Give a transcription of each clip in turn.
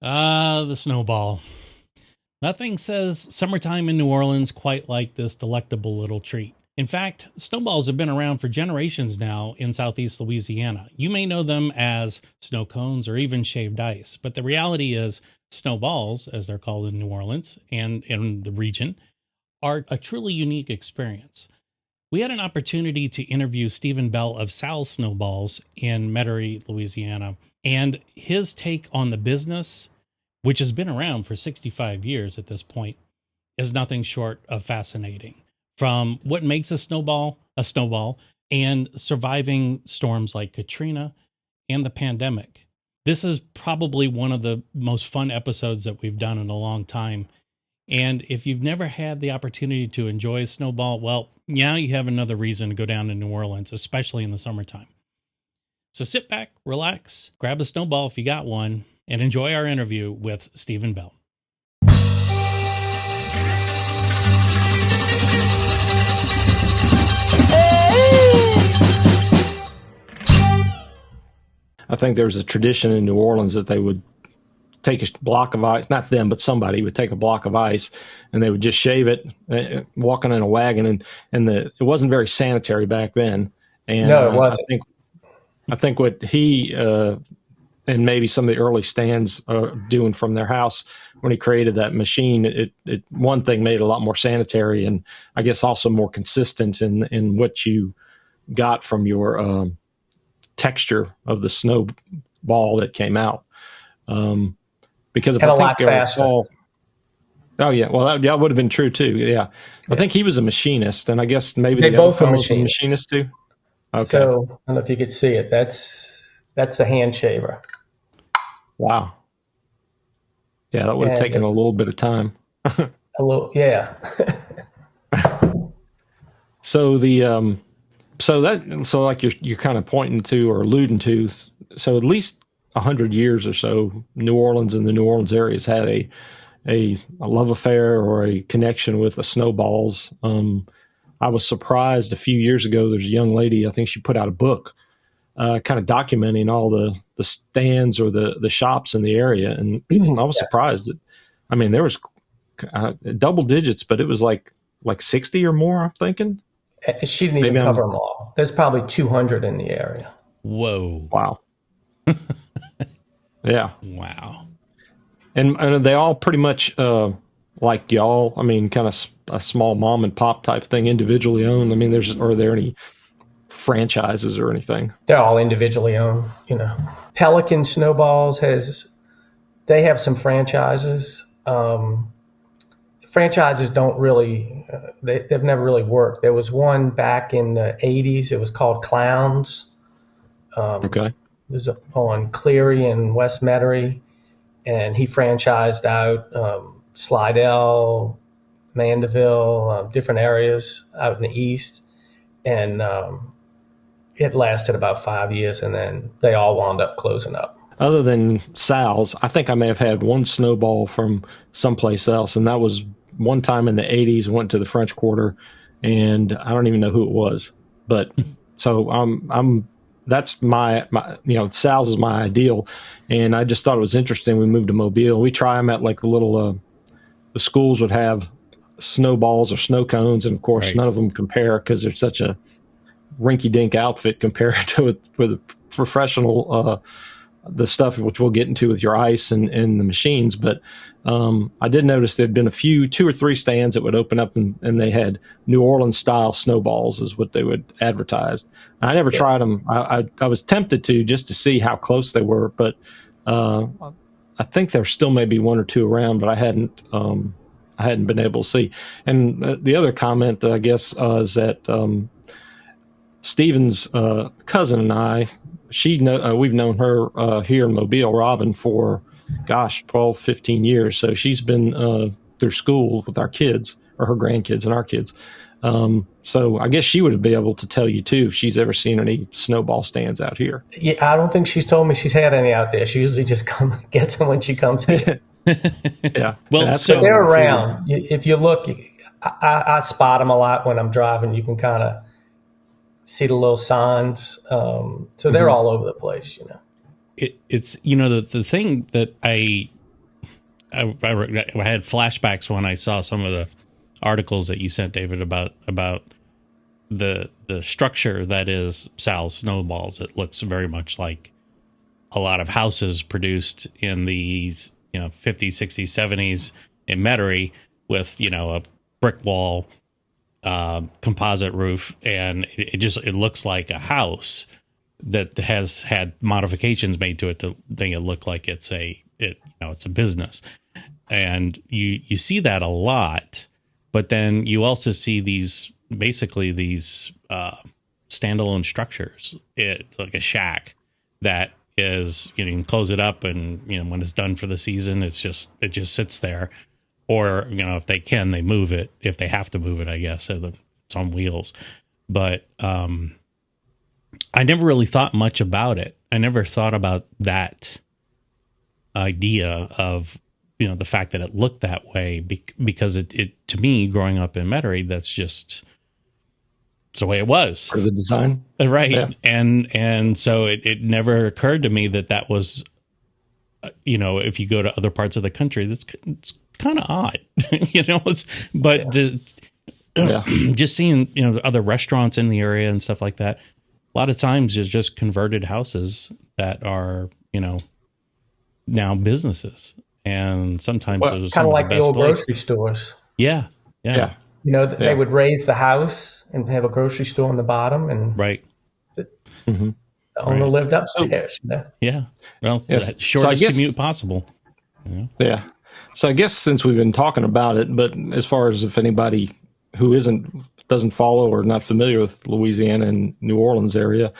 The snowball. Nothing says summertime in New Orleans quite like this delectable little treat. In fact, snowballs have been around for generations now in southeast Louisiana. You may know them as snow cones or even shaved ice, but the reality is snowballs, as they're called in New Orleans and in the region, are a truly unique experience. We had an opportunity to interview Steven Bel of Sal's Snowballs in Metairie, Louisiana, and his take on the business, which has been around for 65 years at this point, is nothing short of fascinating. From what makes a snowball, and surviving storms like Katrina and the pandemic. This is probably one of the most fun episodes that we've done in a long time. And if you've never had the opportunity to enjoy a snowball, well, now you have another reason to go down to New Orleans, especially in the summertime. So sit back, relax, grab a snowball if you got one, and enjoy our interview with Steven Bel. I think there was a tradition in New Orleans that they would take a block of ice, not them, but somebody would take a block of ice and they would just shave it, walking in a wagon. And it wasn't very sanitary back then. And no, it wasn't. I think what he and maybe some of the early stands doing from their house when he created that machine, it one thing made it a lot more sanitary and I guess also more consistent in what you got from your texture of the snowball that came out. Because if and I a think lot faster. Oh yeah, well that would have been true too. Yeah, I think he was a machinist, and I guess maybe they the both other were machinists too. Okay. So I don't know if you could see it. That's a hand shaver. Wow. Yeah, that would have taken a little bit of time. A little, yeah. So like you're kind of pointing to or alluding to. So at least 100 years or so, New Orleans and the New Orleans area has had a love affair or a connection with the snowballs. I was surprised a few years ago. There's a young lady, I think she put out a book, kind of documenting all the stands or the shops in the area, and I was surprised that, I mean, there was double digits, but it was like 60 or more. I'm thinking she didn't even cover them all. There's probably 200 in the area. Whoa! Wow. Yeah. Wow. And they all pretty much like y'all. I mean, kind of a small mom and pop type thing, individually owned. I mean, are there any franchises or anything? They're all individually owned. You know, Pelican Snowballs they have some franchises. Franchises don't really. They've never really worked. There was one back in the 80s. It was called Clowns. Okay. It was on Cleary and West Metairie, and he franchised out Slidell, Mandeville, different areas out in the east, and it lasted about 5 years, and then they all wound up closing up. Other than Sal's, I think I may have had one snowball from someplace else, and that was one time in the 80s. Went to the French Quarter, and I don't even know who it was, but so that's my Sal's is my ideal, and I just thought it was interesting. We moved to Mobile. We try them at like the little the schools would have snowballs or snow cones, and of course Right. None of them compare because they're such a rinky-dink outfit compared to with a professional the stuff which we'll get into with your ice and the machines. But I did notice there'd been two or three stands that would open up and they had New Orleans style snowballs is what they would advertise. I never tried them. I was tempted to just to see how close they were, but I think there's still maybe one or two around, but I hadn't been able to see. And the other comment, I guess, is that Steven's cousin and I, we've known her here in Mobile, Robin, for, 12, 15 years. So she's been through school with our kids, or her grandkids and our kids. So I guess she would be able to tell you, too, if she's ever seen any snowball stands out here. Yeah, I don't think she's told me she's had any out there. She usually just gets them when she comes here. Yeah. Well, So they're around. If you look, I spot them a lot when I'm driving. You can kind of see the little signs. So they're all over the place, you know. It's the thing that I I had flashbacks when I saw some of the articles that you sent, David, about the structure that is Sal's snowballs. It looks very much like a lot of houses produced in the 50s, 60s, 70s in Metairie with a brick wall, composite roof, and it looks like a house that has had modifications made to it to make it look like it's a business. And you see that a lot, but then you also see these standalone structures, like a shack that is, you can close it up, and when it's done for the season, it just sits there. Or if they can, they move it, if they have to move it, I guess, so it's on wheels. But I never really thought much about it. I never thought about that idea of the fact that it looked that way, because it to me, growing up in Metairie, it's the way it was for the design, right? Yeah. And so it never occurred to me that was if you go to other parts of the country, it's kind of odd. Just seeing other restaurants in the area and stuff like that, a lot of times it's just converted houses that are now businesses. And sometimes it's kind of like the old grocery stores. Yeah. They would raise the house and have a grocery store on the bottom, and right. The owner lived upstairs. Yeah. Well, yes. Shortest commute possible. Yeah. So I guess since we've been talking about it, but as far as if anybody who doesn't follow or not familiar with Louisiana and New Orleans area,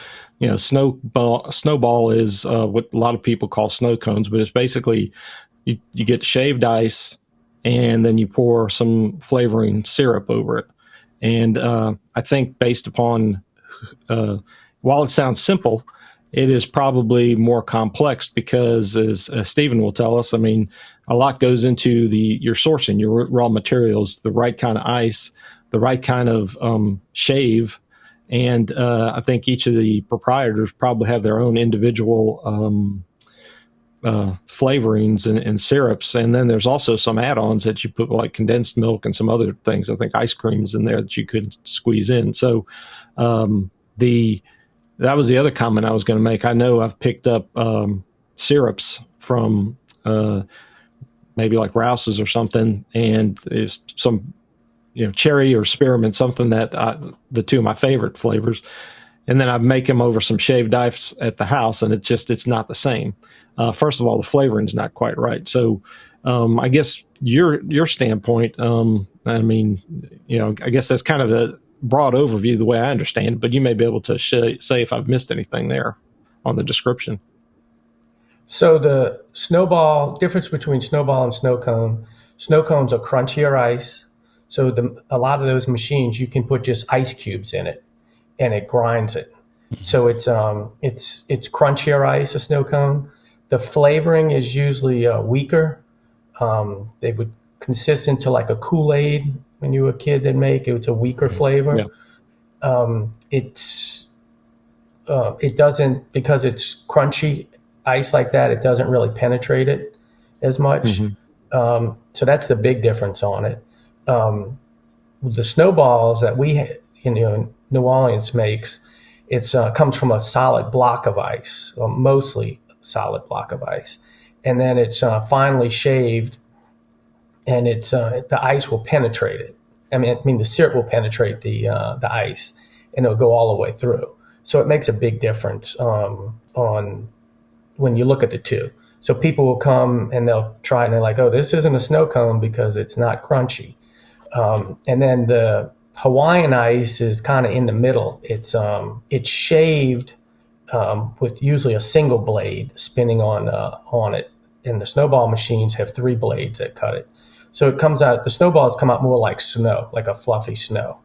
snowball is what a lot of people call snow cones, but it's basically you get shaved ice, and then you pour some flavoring syrup over it. And I think based upon, while it sounds simple, it is probably more complex, because, as Steven will tell us, a lot goes into your sourcing, your raw materials, the right kind of ice, the right kind of shave. And I think each of the proprietors probably have their own individual flavorings and syrups. And then there's also some add-ons that you put, like condensed milk and some other things. I think ice cream's in there that you could squeeze in. So that was the other comment I was going to make. I know I've picked up syrups from maybe like Rouse's or something, and it's some cherry or spearmint, something that the two of my favorite flavors. And then I make them over some shaved ice at the house, and it's not the same. First of all, the flavoring's not quite right. So I guess your standpoint, I guess that's kind of a broad overview the way I understand it, but you may be able to say if I've missed anything there on the description. So the difference between snowball and snow cone, snow cones are crunchier ice. So a lot of those machines, you can put just ice cubes in it, and it grinds it. So it's crunchier ice, a snow cone. The flavoring is usually weaker. They would consist into like a Kool-Aid when you were a kid. They'd make it was a weaker flavor. Yeah. It doesn't, because it's crunchy ice like that, it doesn't really penetrate it as much. So that's the big difference on it. The snowballs that New Orleans makes, it comes from a solid block of ice, or mostly solid block of ice, and then it's finely shaved, and it's the ice will penetrate it. I mean the syrup will penetrate the ice, and it'll go all the way through. So it makes a big difference on when you look at the two. So people will come and they'll try it, and they're like, "Oh, this isn't a snow cone because it's not crunchy." And then the Hawaiian ice is kind of in the middle. It's shaved with usually a single blade spinning on it, and the snowball machines have 3 blades that cut it. So it comes out. The snowballs come out more like snow, like a fluffy snow.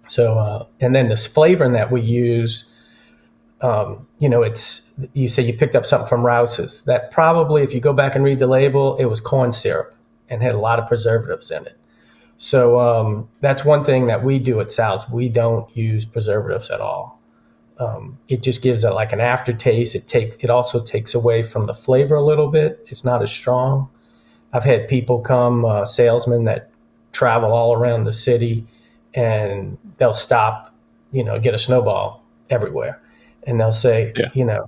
So and then this flavoring that we use, you say you picked up something from Rouse's. That probably, if you go back and read the label, it was corn syrup and had a lot of preservatives in it. So that's one thing that we do at Sal's. We don't use preservatives at all. It just gives it like an aftertaste. It also takes away from the flavor a little bit. It's not as strong. I've had people come, salesmen that travel all around the city, and they'll stop, get a snowball everywhere. And they'll say, Yeah.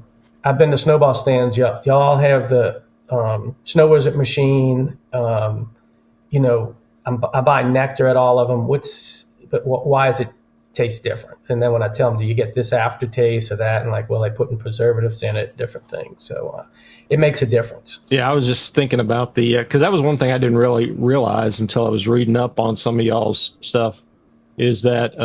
I've been to snowball stands. Y'all have the Snow Wizard machine. I buy nectar at all of them. Why does it taste different? And then when I tell them, do you get this aftertaste or that? And like, well, they put in preservatives in it, different things. So it makes a difference. Yeah, I was just thinking about because that was one thing I didn't really realize until I was reading up on some of y'all's stuff, is that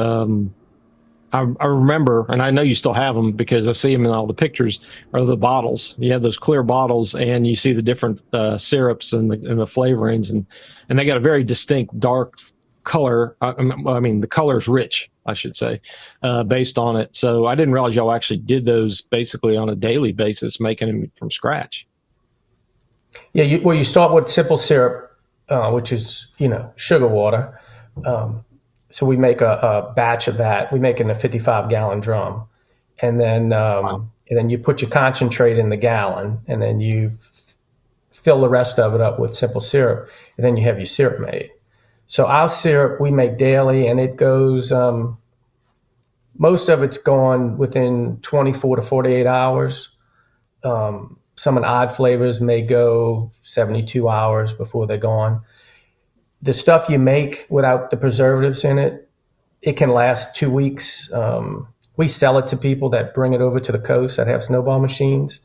I remember, and I know you still have them because I see them in all the pictures, are the bottles. You have those clear bottles, and you see the different syrups and the flavorings, and they got a very distinct dark color. I mean, the color is rich, I should say, based on it. So I didn't realize y'all actually did those basically on a daily basis, making them from scratch. Yeah, you start with simple syrup, which is sugar water. So we make a batch of that. We make it in a 55-gallon drum, and then you put your concentrate in the gallon, and then you fill the rest of it up with simple syrup, and then you have your syrup made. So our syrup we make daily, and it goes. Most of it's gone within 24 to 48 hours. Some of the odd flavors may go 72 hours before they're gone. The stuff you make without the preservatives in it, it can last 2 weeks. We sell it to people that bring it over to the coast that have snowball machines.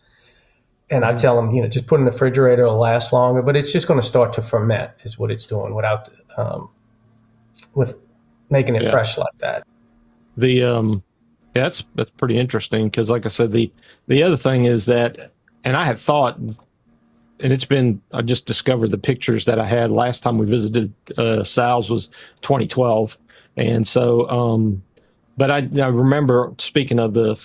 And I tell them, just put it in the refrigerator, it'll last longer, but it's just going to start to ferment is what it's doing without, with making it fresh like that. That's pretty interesting because, like I said, the other thing is that, and I had thought, and I just discovered the pictures that I had last time we visited Sal's was 2012. And so, but I remember, speaking of the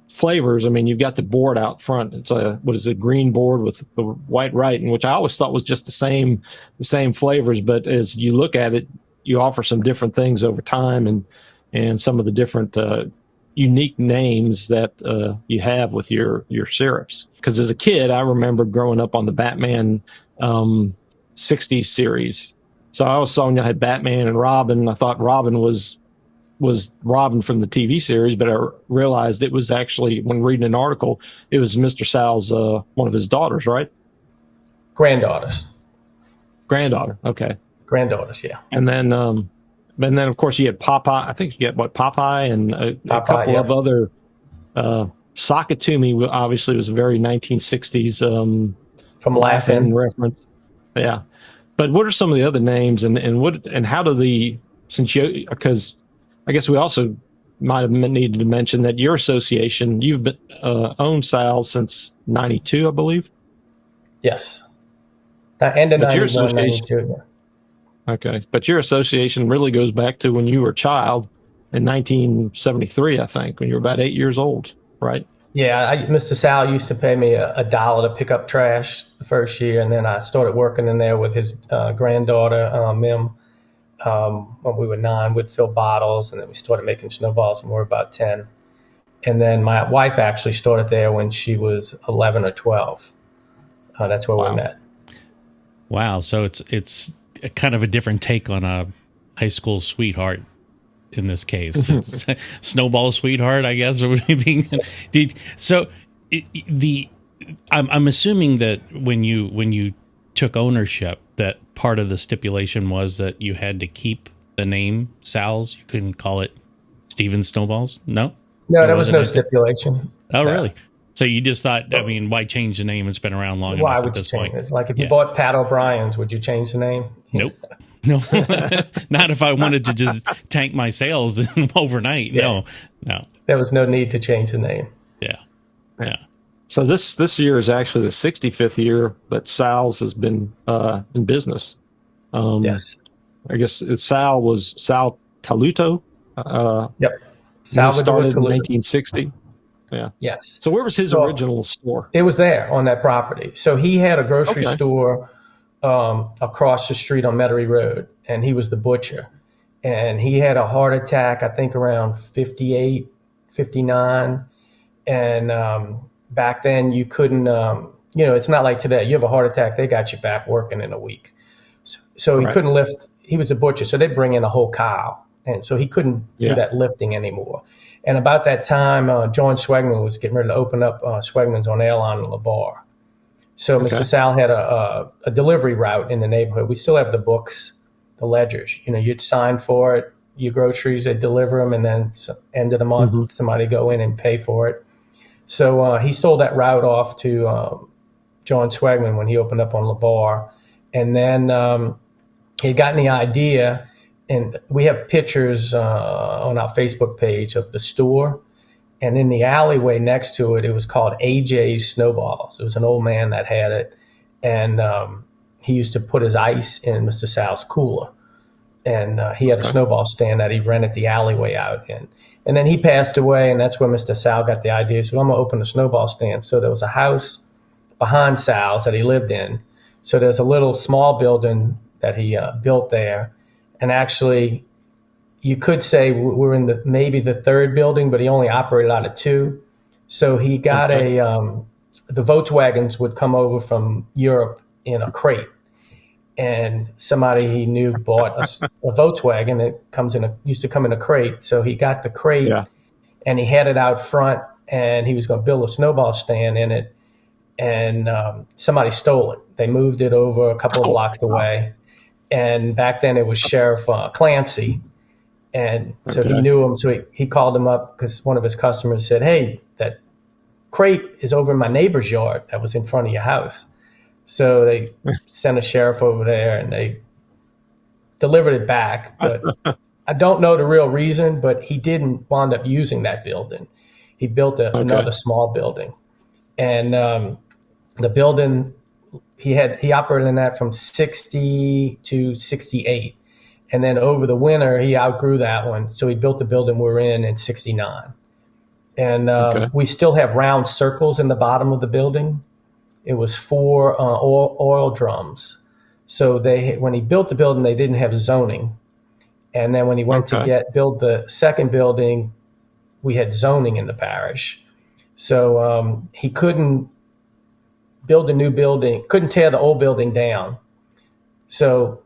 flavors, I mean, you've got the board out front. It's a green board with the white writing, which I always thought was just the same flavors. But as you look at it, you offer some different things over time and some of the different unique names that you have with your syrups. Because as a kid, I remember growing up on the Batman 60s series. So I always saw when you had Batman and Robin. I thought Robin was Robin from the TV series, but I realized it was actually, when reading an article, it was Mr. Sal's one of his daughters, right? Granddaughters. Granddaughter, okay. Granddaughters, yeah. And then of course you had Popeye. I think you get Popeye and a couple of other. Sakatumi obviously was a very 1960s from Laughing reference. Yeah, but what are some of the other names and how do because I guess we also might have needed to mention that your association, you've been owned Sal since '92, I believe. Yes, that ended 91, 92. Yeah. Okay, but your association really goes back to when you were a child in 1973, I think, when you were about 8 years old, right? Yeah, Mr. Sal used to pay me $1 to pick up trash the first year, and then I started working in there with his granddaughter, Mim. When we were 9, we'd fill bottles, and then we started making snowballs when we were about 10. And then my wife actually started there when she was 11 or 12. That's where we met. Wow, so it's kind of a different take on a high school sweetheart in this case. It's snowball sweetheart, I guess. I'm assuming that when you took ownership, that part of the stipulation was that you had to keep the name Sal's. You couldn't call it Steven Snowballs. No, there was no stipulation. Oh, really? So you just thought, I mean, why change the name? It's been around long enough at this point. It's like if you bought Pat O'Brien's, would you change the name? Nope. No, not if I wanted to just tank my sales overnight. Yeah. No. There was no need to change the name. Yeah. So this year is actually the 65th year that Sal's has been in business. Yes. I guess Sal was Sal Taluto. Yep. Sal started in 1960. Yeah. Yes. So where was his original store? It was there on that property. So he had a grocery store across the street on Metairie Road, and he was the butcher. And he had a heart attack, I think around 58, 59. And back then you couldn't it's not like today. You have a heart attack, they got you back working in a week. So he couldn't lift. He was a butcher, so they bring in a whole cow, and so he couldn't do that lifting anymore. And about that time, John Swegman was getting ready to open up Swegman's on Airline in LaBar. So Mr. Sal had a delivery route in the neighborhood. We still have the books, the ledgers. You'd sign for it, your groceries, they'd deliver them, and then end of the month, somebody go in and pay for it. So he sold that route off to John Swegman when he opened up on LaBar. And then he had gotten the idea, and we have pictures on our Facebook page of the store. And in the alleyway next to it, it was called AJ's Snowballs. It was an old man that had it. And he used to put his ice in Mr. Sal's cooler. And he had a snowball stand that he rented the alleyway out in. And then he passed away, and that's where Mr. Sal got the idea. So I'm going to open a snowball stand. So there was a house behind Sal's that he lived in. So there's a little small building that he built there. And actually, you could say we're in maybe the third building, but he only operated out of two. So he got the Volkswagens would come over from Europe in a crate. And somebody he knew bought a Volkswagen that used to come in a crate. So he got the crate and he had it out front, and he was going to build a snowball stand in it. And somebody stole it. They moved it over a couple of blocks away. And back then it was Sheriff Clancy. And so he knew him. So he called him up because one of his customers said, "Hey, that crate is over in my neighbor's yard that was in front of your house." So they sent a sheriff over there and they delivered it back. But I don't know the real reason, but he didn't wind up using that building. He built another small building. And the building, he operated in that from 60 to 68. And then over the winter, he outgrew that one. So he built the building we're in 69. And we still have round circles in the bottom of the building. It was 4 oil drums. So when he built the building, they didn't have zoning. And then when he went to build the second building, we had zoning in the parish. So he couldn't build a new building, couldn't tear the old building down. So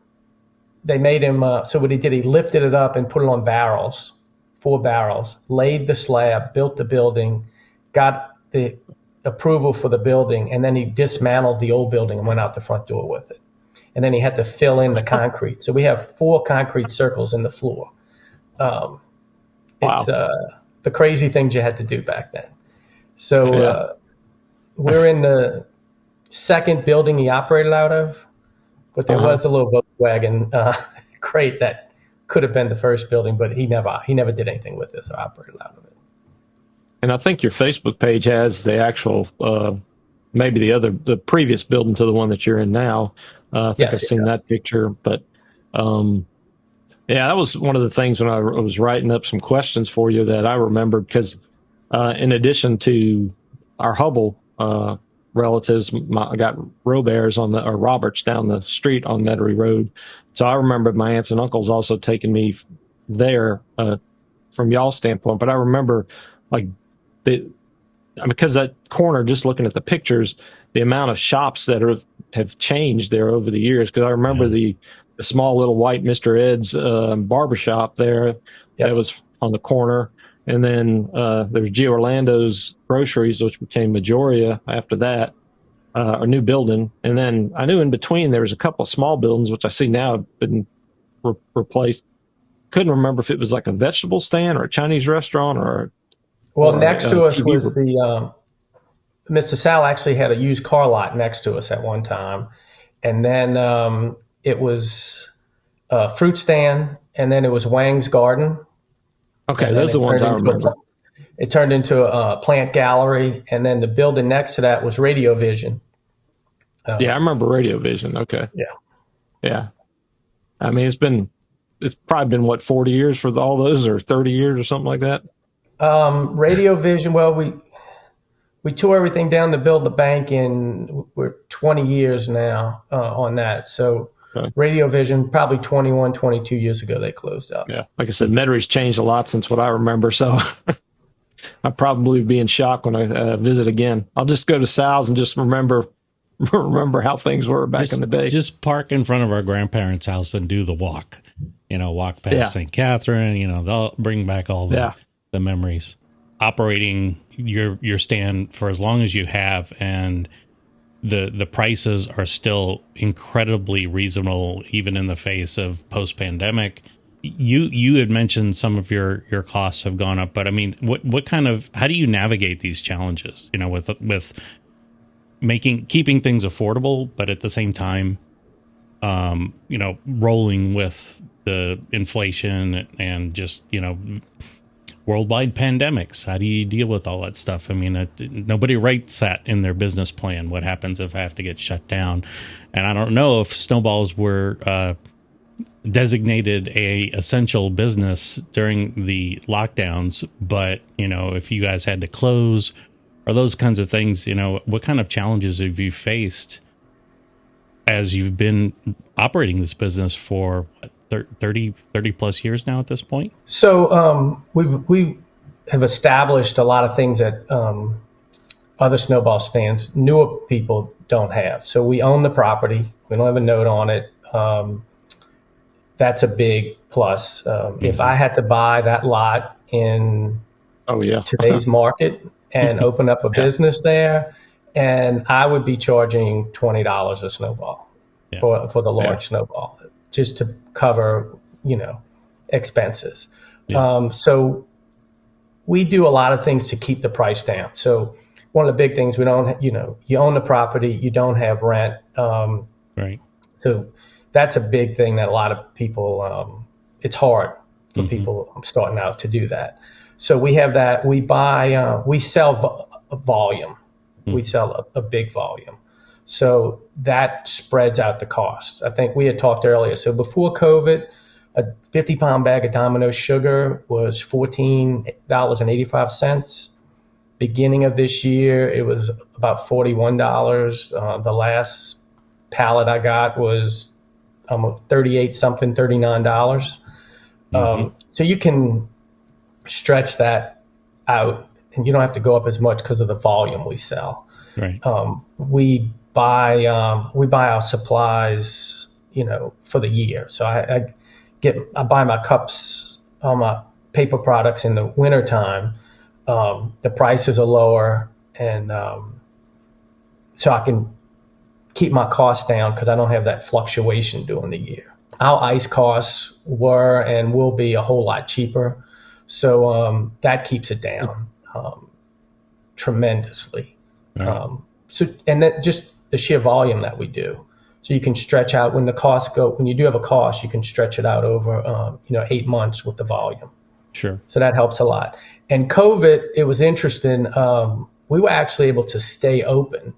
they made him, so what he did, he lifted it up and put it on barrels, 4 barrels, laid the slab, built the building, got the approval for the building, and then he dismantled the old building and went out the front door with it. And then he had to fill in the concrete. So we have 4 concrete circles in the floor. It's the crazy things you had to do back then. So we're in the second building he operated out of, but there was a little Volkswagen crate that could have been the first building, but he never did anything with this or operated out of it. And I think your Facebook page has the actual, maybe the previous building to the one that you're in now. I think I've seen that picture, but that was one of the things when I was writing up some questions for you that I remembered, because in addition to our Hubble relatives, I got Roberts Roberts down the street on Metairie Road. So I remember my aunts and uncles also taking me there from y'all's standpoint. But I remember because that corner, just looking at the pictures, the amount of shops that have changed there over the years. Because I remember the small little white Mr. Ed's barbershop there that was on the corner. And then there's G. Orlando's Groceries, which became Majoria after that, a new building. And then I knew in between there was a couple of small buildings, which I see now have been replaced. Couldn't remember if it was like a vegetable stand or a Chinese restaurant or next to us was the Mr. Sal actually had a used car lot next to us at one time. And then it was a fruit stand, and then it was Wang's Garden. Okay, those are the ones I remember. It turned into a plant gallery, and then the building next to that was Radio Vision. I remember Radio Vision. Okay. Yeah. I mean, it's probably been, what, 40 years for all those, or 30 years or something like that? Radio Vision, well, we tore everything down to build the bank we're 20 years now on that. So Radio Vision, probably 21, 22 years ago, they closed up. Yeah. Like I said, Metarie's changed a lot since what I remember. So I'll probably be in shock when I visit again. I'll just go to Sal's and just remember remember how things were back in the day. Just park in front of our grandparents' house and do the walk. Walk past St. Catherine. They'll bring back all the memories. Operating your stand for as long as you have, and the prices are still incredibly reasonable, even in the face of post-pandemic. You had mentioned some of your costs have gone up, but I mean, how do you navigate these challenges? With keeping things affordable, but at the same time, rolling with the inflation and just worldwide pandemics. How do you deal with all that stuff? I mean, nobody writes that in their business plan. What happens if I have to get shut down? And I don't know if snowballs were designated a essential business during the lockdowns, but if you guys had to close or those kinds of things, what kind of challenges have you faced as you've been operating this business for 30 plus years now at this point? So we have established a lot of things that other snowball stands, newer people don't have. So we own the property. We don't have a note on it. That's a big plus. If I had to buy that lot in today's market and open up a business there, and I would be charging $20 a snowball for the large snowball, just to cover, expenses. So we do a lot of things to keep the price down. So one of the big things, we don't, you own the property, you don't have rent. Right. So that's a big thing that a lot of people, it's hard for people starting out to do that. So we have that. We buy, we sell volume. We sell a big volume. So that spreads out the cost. I think we had talked earlier. So before COVID, a 50-pound bag of Domino sugar was $14.85. Beginning of this year, it was about $41. The last pallet I got was $39. So you can stretch that out, and you don't have to go up as much because of the volume we sell. Right. We buy our supplies, for the year. So I buy my cups, all my paper products in the wintertime. The prices are lower, and so I can keep my costs down because I don't have that fluctuation during the year. Our ice costs were and will be a whole lot cheaper. So that keeps it down tremendously. Right. And that just the sheer volume that we do. So you can stretch out when you do have a cost, you can stretch it out over, 8 months with the volume. Sure. So that helps a lot. And COVID, it was interesting. We were actually able to stay open.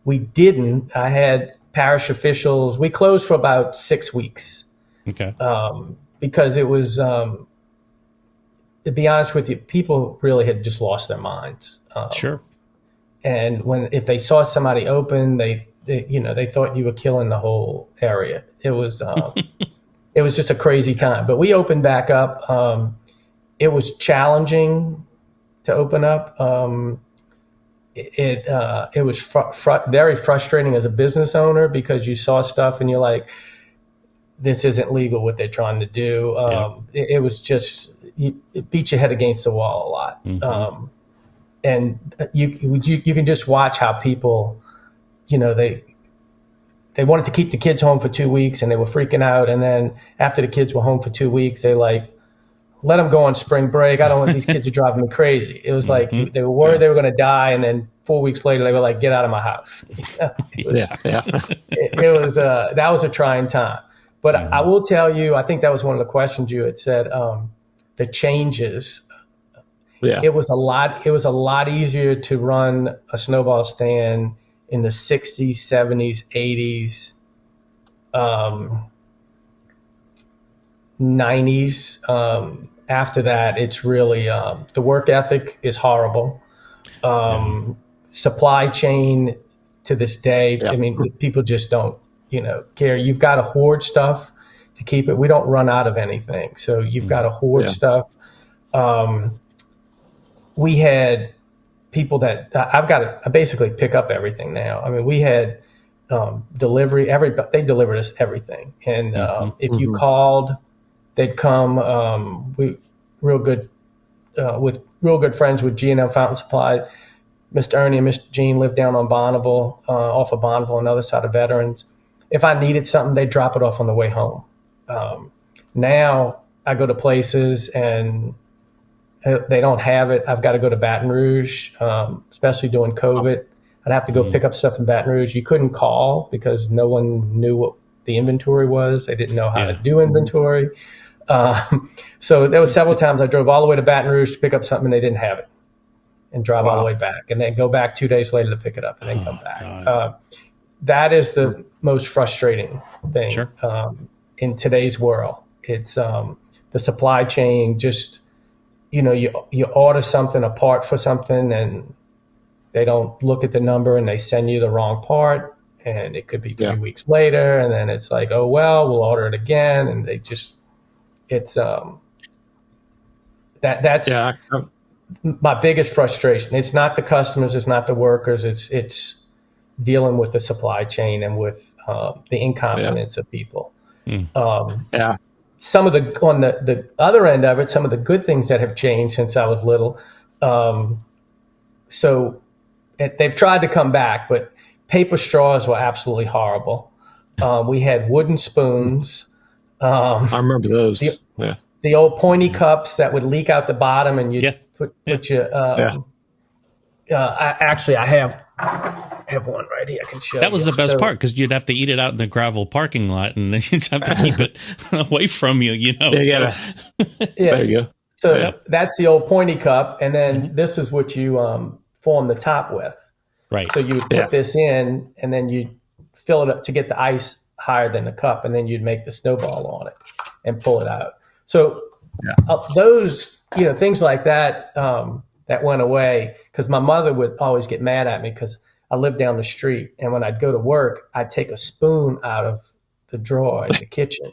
We didn't. I had parish officials. We closed for about 6 weeks. Okay. Because it was, to be honest with you, people really had just lost their minds. Sure. And if they saw somebody open, they thought you were killing the whole area. It was just a crazy time. But we opened back up. It was challenging to open up. It was very frustrating as a business owner because you saw stuff and you're like, this isn't legal what they're trying to do. It was just, it beat your head against the wall a lot. And you can just watch how people, they wanted to keep the kids home for 2 weeks and they were freaking out. And then after the kids were home for 2 weeks, they let them go on spring break. I don't want these kids are driving me crazy. It was like they were worried they were going to die. And then 4 weeks later, they were like, get out of my house. It was that was a trying time. But I will tell you, I think that was one of the questions you had said, the changes. It was a lot easier to run a snowball stand in the 60s, 70s, 80s, 90s. After that, it's really the work ethic is horrible. Supply chain to this day, I mean, people just don't, care. You've got to hoard stuff to keep it. We don't run out of anything, so you've got to hoard stuff. We had people that I basically pick up everything now. I mean, we had delivery. They delivered us everything. And if you called, they'd come. We real good with real good friends with G&M Fountain Supply. Mr. Ernie and Miss Jean lived down on Bonneville, off of Bonneville, on the other side of Veterans. If I needed something, they'd drop it off on the way home. Now I go to places and they don't have it. I've got to go to Baton Rouge, especially during COVID. I'd have to go pick up stuff in Baton Rouge. You couldn't call because no one knew what the inventory was. They didn't know how to do inventory. So there was several times I drove all the way to Baton Rouge to pick up something and they didn't have it, and drive all the way back, and then go back 2 days later to pick it up and then come back. That is the most frustrating thing in today's world. It's the supply chain. Just, you order something, a part for something, and they don't look at the number and they send you the wrong part, and it could be 3 weeks later, and then it's like, oh well, we'll order it again, and they just, it's that's my biggest frustration. It's not the customers, it's not the workers, it's dealing with the supply chain and with the incompetence of people. Some of on the other end of it, some of the good things that have changed since I was little. So they've tried to come back, but paper straws were absolutely horrible. We had wooden spoons. I remember those. The old pointy cups that would leak out the bottom, and you put your. I have one right here. I can show you. That was the best part, because you'd have to eat it out in the gravel parking lot, and then you'd have to keep it away from you. There you go. So that's the old pointy cup, and then this is what you form the top with. Right. So you would put this in, and then you fill it up to get the ice higher than the cup, and then you'd make the snowball on it and pull it out. So those, things like that, that went away, because my mother would always get mad at me because I lived down the street, and when I'd go to work, I'd take a spoon out of the drawer in the kitchen,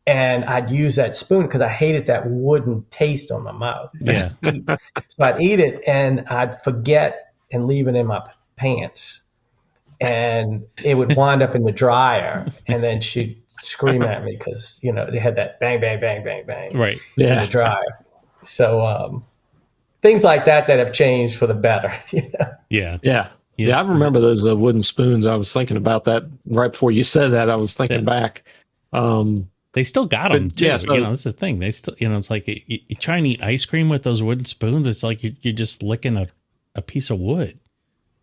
and I'd use that spoon because I hated that wooden taste on my mouth. Yeah. So I'd eat it, and I'd forget and leave it in my pants, and it would wind up in the dryer, and then she'd scream at me because they had that bang bang bang bang bang in the dryer. So things like that have changed for the better. Yeah, I remember those wooden spoons. I was thinking about that right before you said that. I was thinking back. They still got them too. That's the thing. They still, it's like you try and eat ice cream with those wooden spoons. It's like you're just licking a piece of wood.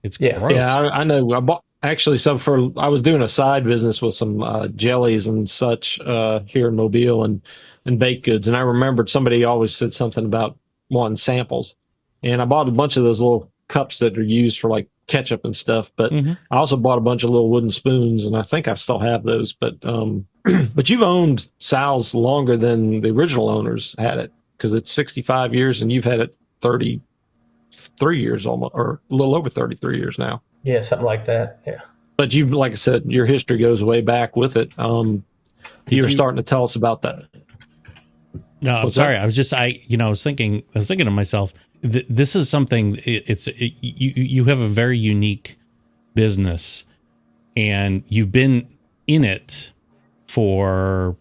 It's gross. Yeah, I know. I bought actually. So I was doing a side business with some jellies and such here in Mobile and baked goods, and I remembered somebody always said something about wanting samples, and I bought a bunch of those little cups that are used for like ketchup and stuff. But I also bought a bunch of little wooden spoons, and I think I still have those. But but you've owned Sal's longer than the original owners had it, because it's 65 years, and you've had it 33 years almost, or a little over 33 years now. Yeah, something like that. Yeah. But you, like I said, your history goes way back with it. You were starting to tell us about that. No, I'm sorry. I was just, I was thinking to myself, this is something. You have a very unique business, and you've been in it for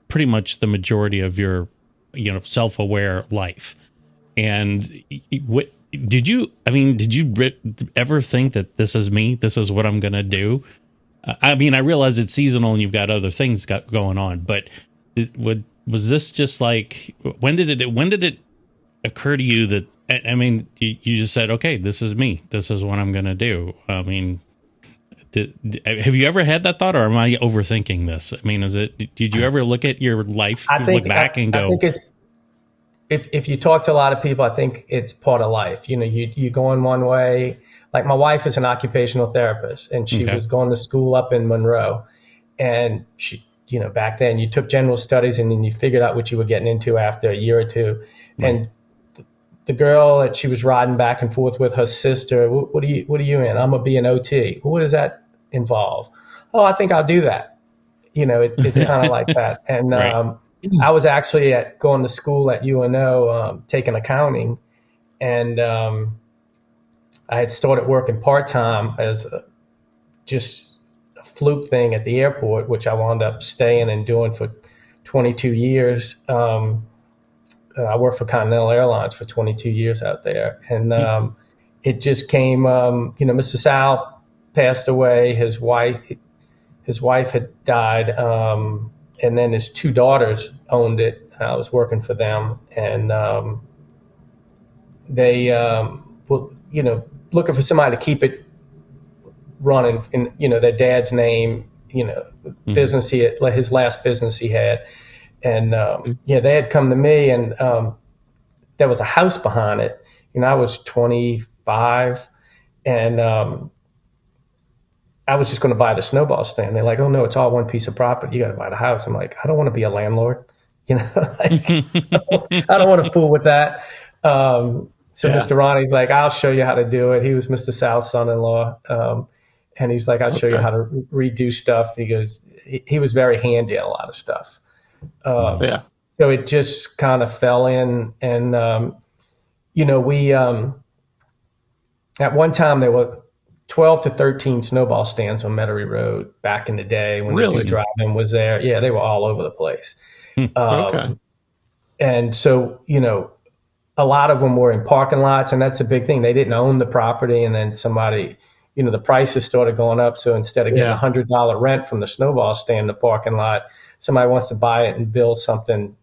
pretty much the majority of your, self-aware life. And what did you ever think that this is me? This is what I'm going to do? I realize it's seasonal and you've got other things going on, but was this just like, when did it occur to you that, you just said, okay, this is me. This is what I'm going to do. Have you ever had that thought, or am I overthinking this? Did you ever look at your life, look back and go, I think it's, if you talk to a lot of people, I think it's part of life. You go in one way. Like my wife is an occupational therapist, and she was going to school up in Monroe, and she, back then you took general studies and then you figured out what you were getting into after a year or two. Right. And the girl that she was riding back and forth with, her sister, what are you in? I'm gonna be an OT. What does that involve? Oh, I think I'll do that. It's kind of like that. And right. I was actually going to school at UNO, taking accounting, and I had started working part-time as a just a fluke thing at the airport, which I wound up staying and doing for 22 years. I worked for Continental Airlines for 22 years out there. And it just came, Mr. Sal passed away. His wife had died. And then his two daughters owned it. I was working for them. And they were, looking for somebody to keep it running in, their dad's name, business he had, his last business he had. And they had come to me, and there was a house behind it. I was 25, and I was just going to buy the snowball stand. They're like, "Oh no, it's all one piece of property. You got to buy the house." I'm like, "I don't want to be a landlord. I don't want to fool with that." Mr. Ronnie's like, "I'll show you how to do it." He was Mr. Sal's son-in-law, and he's like, "I'll show you how to redo stuff." He goes, he was very handy at a lot of stuff. So it just kind of fell in, and we at one time there were 12 to 13 snowball stands on Metairie Road back in the day when the driving was there. Yeah, they were all over the place. And so a lot of them were in parking lots, and that's a big thing. They didn't own the property, and then somebody, the prices started going up. So instead of getting $100 rent from the snowball stand in the parking lot, somebody wants to buy it and build something.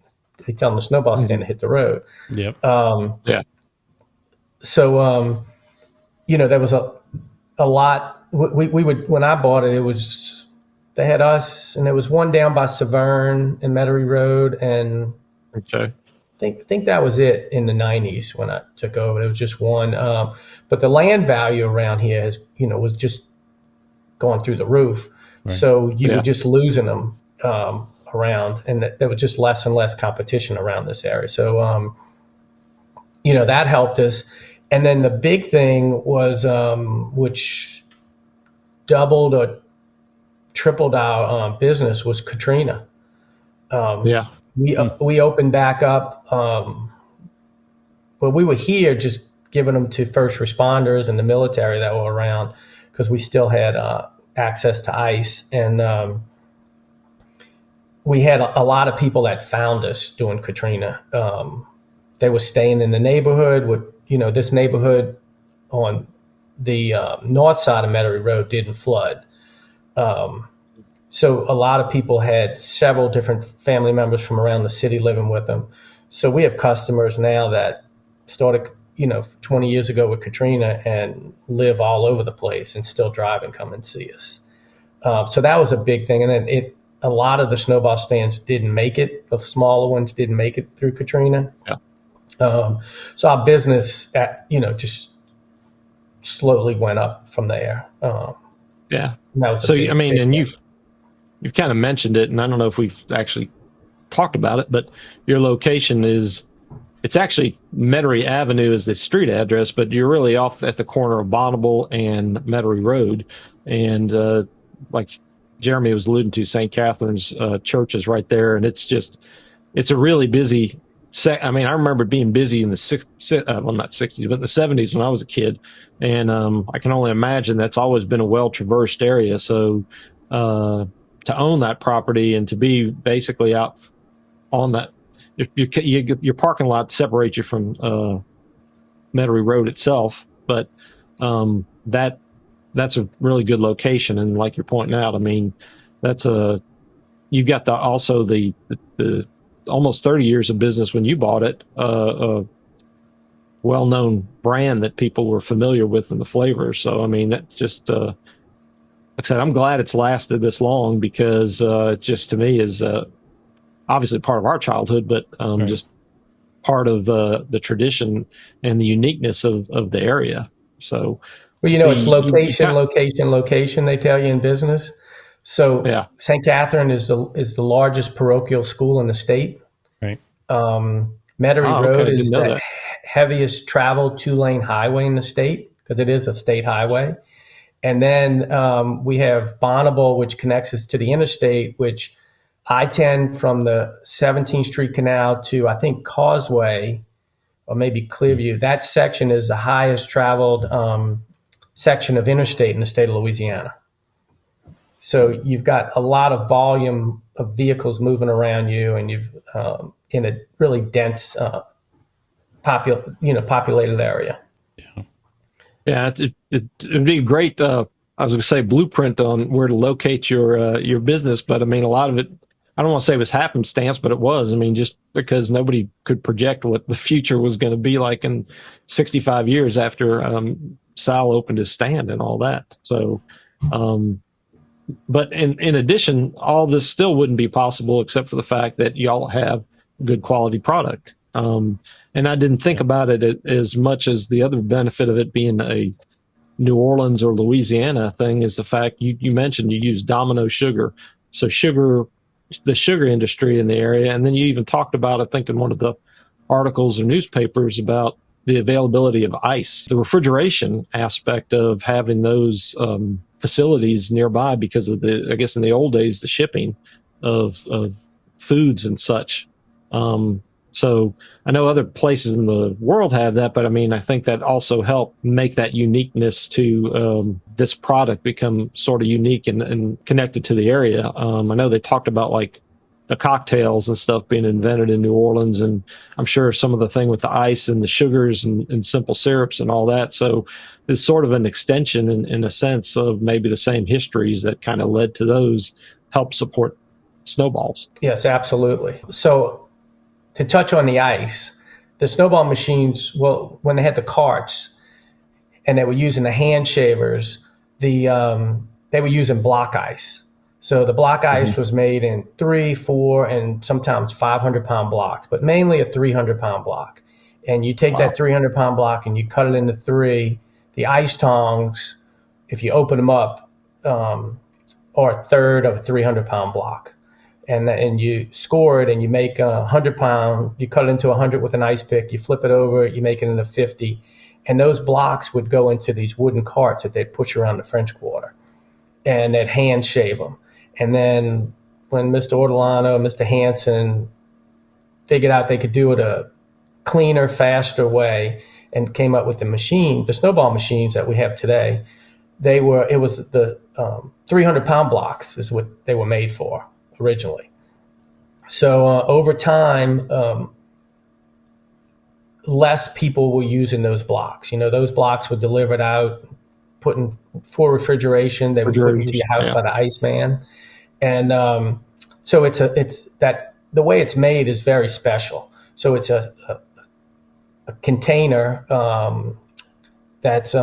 They tell them the snowball stand to hit the road. Yep. So, there was a lot. We would, when I bought it, they had us, and there was one down by Severn and Metairie Road, and I think that was it in the 90s when I took over. It was just one. But the land value around here has, was just going through the roof. Right. So you were just losing them around, and there was just less and less competition around this area. So, that helped us. And then the big thing was, which doubled or tripled our business, was Katrina. We opened back up. But we were here just giving them to first responders and the military that were around, because we still had access to ice. And we had a lot of people that found us doing Katrina. They were staying in the neighborhood. This neighborhood on the north side of Metairie Road didn't flood. So a lot of people had several different family members from around the city living with them. So we have customers now that started, 20 years ago with Katrina and live all over the place and still drive and come and see us. So that was a big thing. And then a lot of the snowball stands didn't make it. The smaller ones didn't make it through Katrina. So our business, just slowly went up from there. So, and you've kind of mentioned it, and I don't know if we've actually talked about it, but your location it's actually Metairie Avenue is the street address, but you're really off at the corner of Bonneville and Metairie Road. And like Jeremy was alluding to, St. Catherine's Church is right there, and it's a really busy I remember being busy in the not 60s, but in the 70s when I was a kid. And I can only imagine that's always been a well-traversed area. So to own that property and to be basically out on that, your parking lot separates you from Metairie Road itself, but that's a really good location. And like you're pointing out, you've got the almost 30 years of business when you bought it, a well-known brand that people were familiar with in the flavors. So, that's just, like I said, I'm glad it's lasted this long, because it just, to me, is obviously part of our childhood, but just part of the tradition and the uniqueness of the area. So, it's location, they tell you in business. So St. Catherine is the largest parochial school in the state. Right. Metairie Road is the heaviest traveled 2-lane highway in the state, because it is a state highway. And then we have Bonneville, which connects us to the interstate, which I-10 from the 17th Street Canal to, I think, Causeway, or maybe Clearview. That section is the highest traveled section of interstate in the state of Louisiana. So you've got a lot of volume of vehicles moving around you, and you've in a really dense, populated area. Yeah, it'd be a great. I was going to say blueprint on where to locate your business, but I mean, a lot of it. I don't want to say it was happenstance, but it was. I mean, just because nobody could project what the future was going to be like in 65 years after Sal opened his stand and all that. So, but in addition, all this still wouldn't be possible except for the fact that y'all have good quality product. And I didn't think about it as much as the other benefit of it being a New Orleans or Louisiana thing is the fact you mentioned you use Domino sugar. So the sugar industry in the area. And then you even talked about, I think in one of the articles or newspapers about the availability of ice, the refrigeration aspect of having those facilities nearby because of I guess in the old days, the shipping of foods and such. So I know other places in the world have that, but I mean, I think that also helped make that uniqueness to this product become sort of unique and connected to the area. I know they talked about like the cocktails and stuff being invented in New Orleans, and I'm sure some of the thing with the ice and the sugars and simple syrups and all that. So it's sort of an extension in a sense of maybe the same histories that kind of led to those help support snowballs. Yes, absolutely. So to touch on the ice, the snowball machines, well, when they had the carts and they were using the hand shavers, they were using block ice. So the block ice was made in 3, 4, and sometimes 500-pound blocks, but mainly a 300-pound block. And you take that 300-pound block and you cut it into 3. The ice tongs, if you open them up, are a third of a 300-pound block. And you score it and you make 100-pound, you cut it into 100 with an ice pick, you flip it over, you make it into 50. And those blocks would go into these wooden carts that they'd push around the French Quarter. And they'd hand shave them. And then when Mr. Ortolano, Mr. Hansen figured out they could do it a cleaner, faster way and came up with the snowball machines that we have today, it was the 300-pound blocks is what they were made for originally. So over time, less people were using those blocks. Those blocks were delivered out, put in for refrigeration. They were put into your house by the Iceman. And so it's that the way it's made is very special. So it's a container that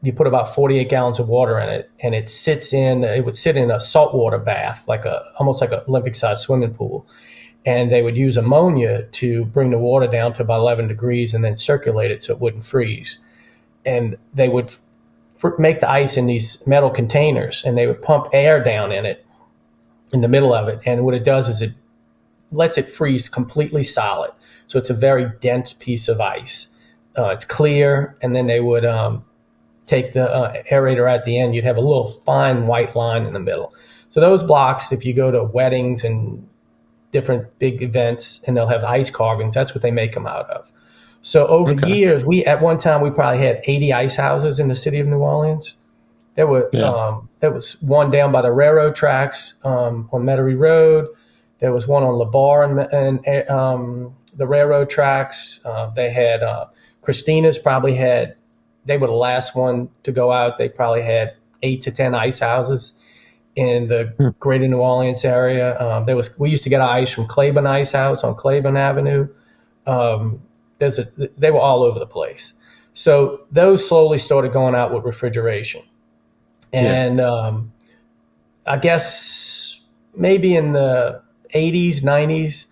you put about 48 gallons of water in it, and it would sit in a saltwater bath, almost like an Olympic-sized swimming pool. And they would use ammonia to bring the water down to about 11 degrees and then circulate it so it wouldn't freeze. And they would make the ice in these metal containers, and they would pump air down in it, in the middle of it. And what it does is it lets it freeze completely solid. So it's a very dense piece of ice. It's clear, and then they would take the aerator at the end. You'd have a little fine white line in the middle. So those blocks, if you go to weddings and different big events, and they'll have ice carvings, that's what they make them out of. So over the years, at one time we probably had 80 ice houses in the city of New Orleans. There was one down by the railroad tracks on Metairie Road. There was one on LeBar and the railroad tracks. They had Christina's they were the last one to go out. They probably had 8 to 10 ice houses in the greater New Orleans area. We used to get our ice from Claiborne Ice House on Claiborne Avenue. They were all over the place. So those slowly started going out with refrigeration. And I guess maybe in the 80s, 90s,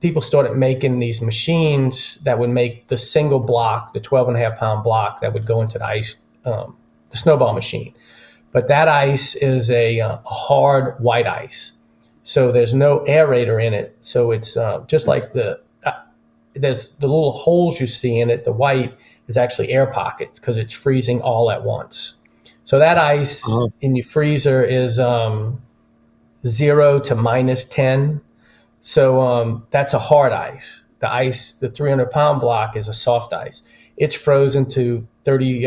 people started making these machines that would make the single block, the 12.5-pound block that would go into the ice, the snowball machine. But that ice is a hard white ice. So there's no aerator in it. So it's just like there's the little holes you see in it. The white is actually air pockets because it's freezing all at once. So that ice in your freezer is 0 to -10. So that's a hard ice. The 300-pound block is a soft ice. It's frozen to 30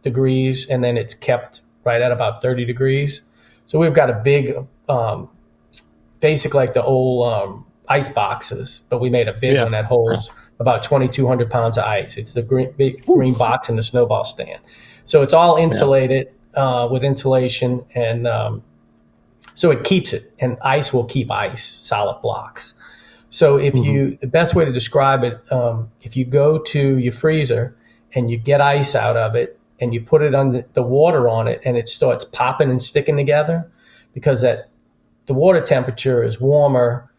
degrees, and then it's kept right at about 30 degrees. So we've got a big, basically like the old ice boxes, but we made a big one that holds about 2,200 pounds of ice. It's the big green box in the snowball stand. So it's all insulated with insulation, and so it keeps it. And ice will keep ice, solid blocks. So if the best way to describe it, if you go to your freezer and you get ice out of it and you put it on the water on it, and it starts popping and sticking together, because the water temperature is warmer,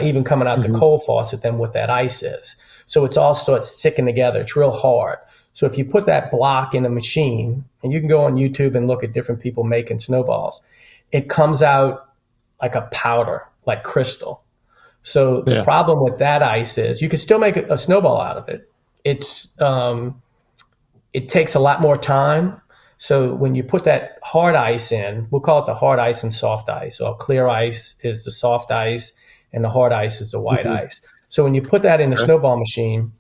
even coming out the cold faucet, than what that ice is. So it all starts sticking together. It's real hard. So if you put that block in a machine, and you can go on YouTube and look at different people making snowballs, it comes out like a powder, like crystal. So the problem with that ice is you can still make a snowball out of it. It takes a lot more time. So when you put that hard ice in, we'll call it the hard ice and soft ice, or clear ice is the soft ice and the hard ice is the white ice. So when you put that in the snowball machine,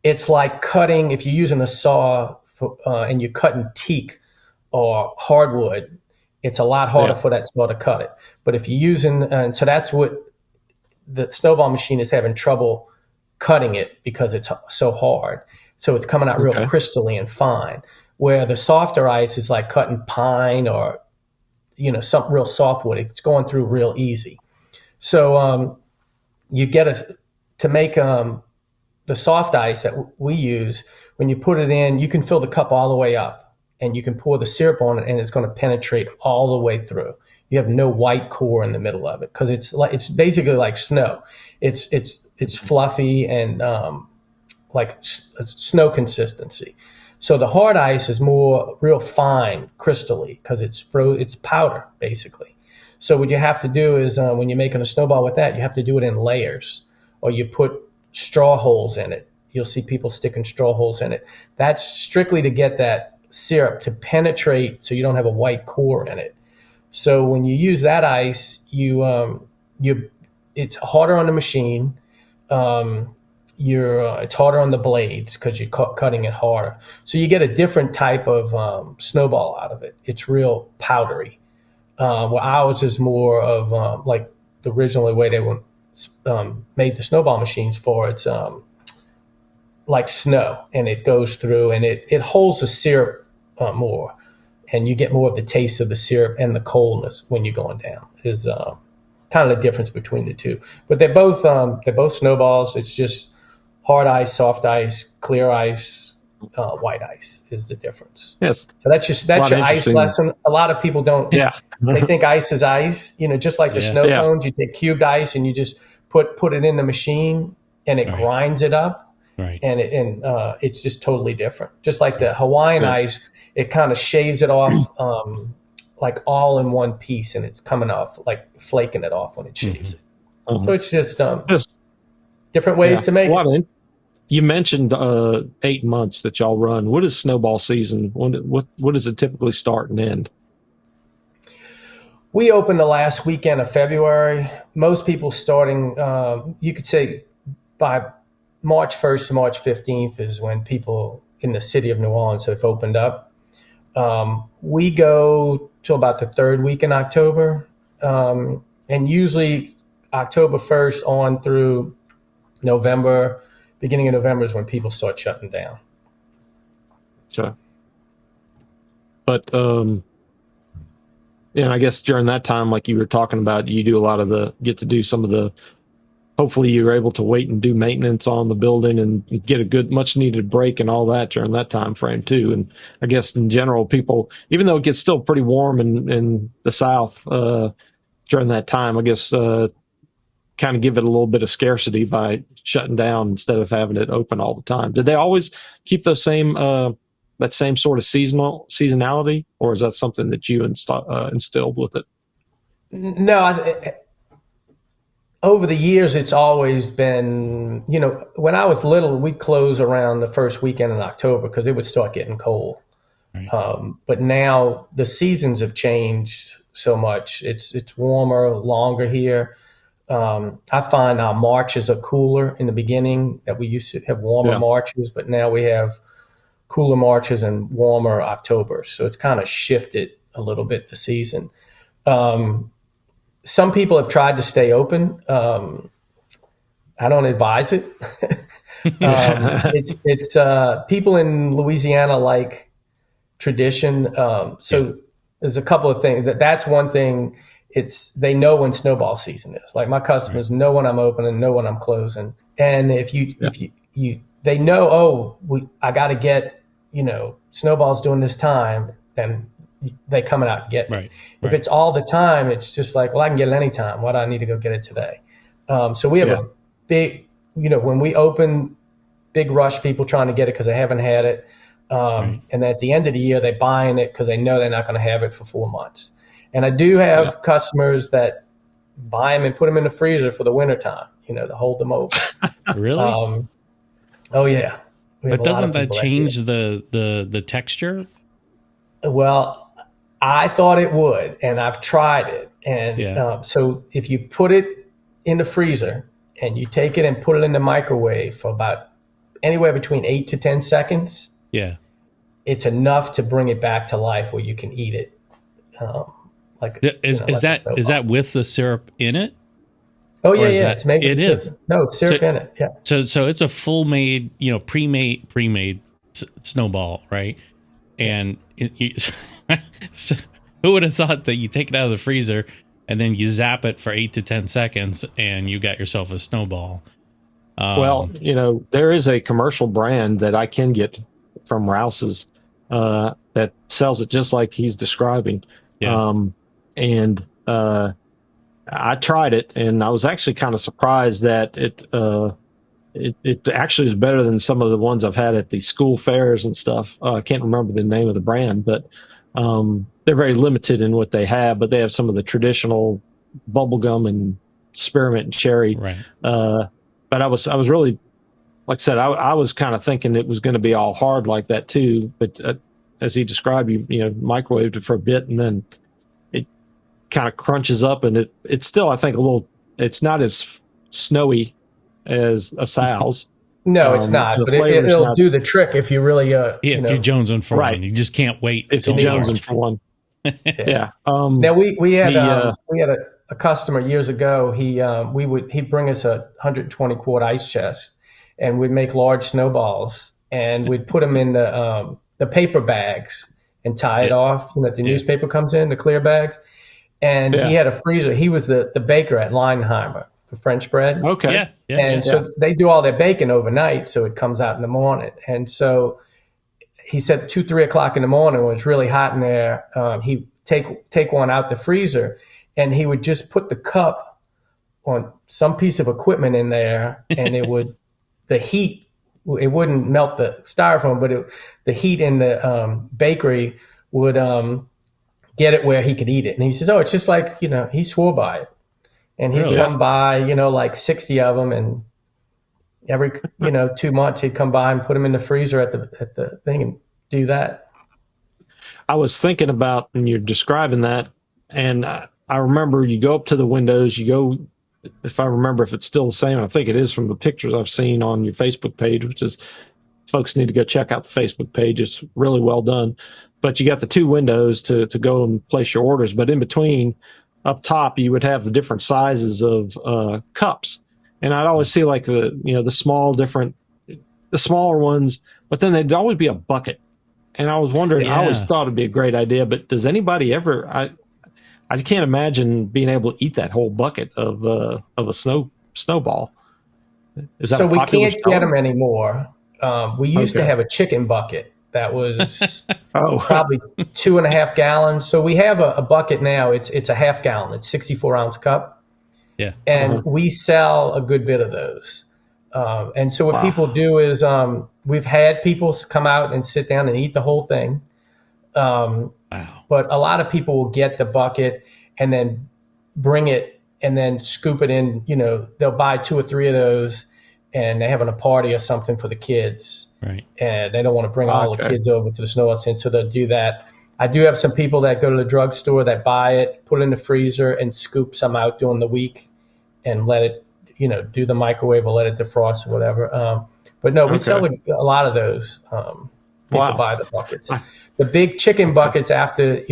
it's like cutting, if you're using a saw and you're cutting teak or hardwood, it's a lot harder for that saw to cut it. But if you're using, and so that's what the snowball machine is having trouble cutting it, because it's so hard. So it's coming out real crystally and fine, where the softer ice is like cutting pine or, some real softwood. It's going through real easy. So you get to make the soft ice that we use, when you put it in, you can fill the cup all the way up and you can pour the syrup on it, and it's going to penetrate all the way through. You have no white core in the middle of it, because it's basically like snow. It's fluffy and like snow consistency. So the hard ice is more real fine, crystally, because it's powder basically. So what you have to do is when you're making a snowball with that, you have to do it in layers, or you put straw holes in it. You'll see people sticking straw holes in it. That's strictly to get that syrup to penetrate, so you don't have a white core in it. So when you use that ice, it's harder on the machine. It's harder on the blades because you're cutting it harder. So you get a different type of snowball out of it. It's real powdery. Well, ours is more of like the original way they were made the snowball machines for. It's like snow, and it goes through, and it holds the syrup more, and you get more of the taste of the syrup and the coldness when you're going down. Is kind of the difference between the two. But they're both snowballs. It's just hard ice, soft ice, clear ice, white ice is the difference. Yes. So that's your ice lesson. A lot of people don't. Yeah. They think ice is ice. Just like the snow cones, you take cubed ice and you just put it in the machine, and it grinds it up. Right. And it's just totally different. Just like the Hawaiian ice, it kind of shaves it off like all in one piece, and it's coming off, like flaking it off when it shaves it. So it's just different ways to make it. You mentioned 8 months that y'all run. What is snowball season? What does it typically start and end? We open the last weekend of February. Most people starting, you could say by March 1st to March 15th is when people in the city of New Orleans have opened up. We go till about the third week in October, and usually October 1st on through November. Beginning of November is when people start shutting down. Sure. But, I guess during that time, like you were talking about, you do get to do some of the, hopefully you're able to wait and do maintenance on the building and get a good, much needed break and all that during that time frame too. And I guess in general, people, even though it gets still pretty warm in the South, during that time, I guess, kind of give it a little bit of scarcity by shutting down instead of having it open all the time. Did they always keep those that same sort of seasonality, or is that something that you instilled with it? No, over the years, it's always been, when I was little, we'd close around the first weekend in October because it would start getting cold. Right. But now the seasons have changed so much. It's warmer, longer here. I find our Marches are cooler in the beginning, that we used to have warmer Marches, but now we have cooler Marches and warmer Octobers. So it's kind of shifted a little bit this season. Some people have tried to stay open. I don't advise it. It's people in Louisiana like tradition. So there's a couple of things. That's one thing. They know when snowball season is. Like my customers know when I'm open and know when I'm closing. And if they know, I got to get, snowballs during this time, then they coming out and get it. Right. If it's all the time, it's just like, well, I can get it anytime. Why do I need to go get it today? So we have a big, when we open, big rush, people trying to get it because they haven't had it. And at the end of the year, they're buying it because they know they're not going to have it for 4 months. And I do have customers that buy them and put them in the freezer for the wintertime, to hold them over. Really? Oh, yeah. But doesn't that change the texture? Well, I thought it would, and I've tried it. And so if you put it in the freezer and you take it and put it in the microwave for about anywhere between 8 to 10 seconds, it's enough to bring it back to life where you can eat it. Is that with the syrup in it? Oh yeah, it's made. It is. No, it's syrup in it. Yeah. So it's a full made, pre-made snowball, right? And so who would have thought that you take it out of the freezer and then you zap it for 8 to 10 seconds and you got yourself a snowball? Well, there is a commercial brand that I can get from Rouse's that sells it just like he's describing. And I tried it, and I was actually kind of surprised that it actually is better than some of the ones I've had at the school fairs and stuff. I can't remember the name of the brand, but they're very limited in what they have. But they have some of the traditional bubblegum and spearmint and cherry. Right. But I was really, like I said, I was kind of thinking it was going to be all hard like that too. But as he described, you microwaved it for a bit, and then it kind of crunches up, and it's still, I think, it's not as snowy as a sow's. No, it's not, but it'll do the trick if you really, if you're jonesing for one. You just can't wait. If you're jonesing for one. Yeah. Now we had a customer years ago. He'd bring us a 120 quart ice chest, and we'd make large snowballs, and we'd put them in the paper bags and tie it off. The newspaper comes in, the clear bags. And he had a freezer. He was the baker at Leinheimer for French bread. Okay. So they do all their baking overnight, so it comes out in the morning. And so he said 2, 3 o'clock in the morning when it's really hot in there, he'd take one out the freezer, and he would just put the cup on some piece of equipment in there, and the heat, it wouldn't melt the styrofoam, but the heat in the bakery would get it where he could eat it. And he says, it's just like, he swore by it. And he'd come by, like 60 of them, and every 2 months he'd come by and put them in the freezer at the thing and do that. I was thinking about when you're describing that, and I remember you go up to the windows, if I remember if it's still the same, I think it is from the pictures I've seen on your Facebook page, which is, folks need to go check out the Facebook page. It's really well done. But you got the 2 windows to go and place your orders. But in between, up top, you would have the different sizes of cups. And I'd always see like the smaller ones, but then there'd always be a bucket. And I was wondering, I always thought it'd be a great idea, but does anybody ever, I can't imagine being able to eat that whole bucket of a snowball. Is that so we popular can't get them anymore. We used to have a chicken bucket that was probably 2.5 gallons. So we have a bucket now. It's a half gallon. It's 64-ounce cup. Yeah. And we sell a good bit of those. And so what people do is we've had people come out and sit down and eat the whole thing. But a lot of people will get the bucket and then bring it and then scoop it in. They'll buy 2 or 3 of those, and they're having a party or something for the kids. Right. And they don't want to bring all the kids over to the snow tent, so they'll do that. I do have some people that go to the drugstore that buy it, put it in the freezer, and scoop some out during the week and let it, do the microwave or let it defrost or whatever. But no, we sell a lot of those. People buy the buckets. The big chicken buckets after,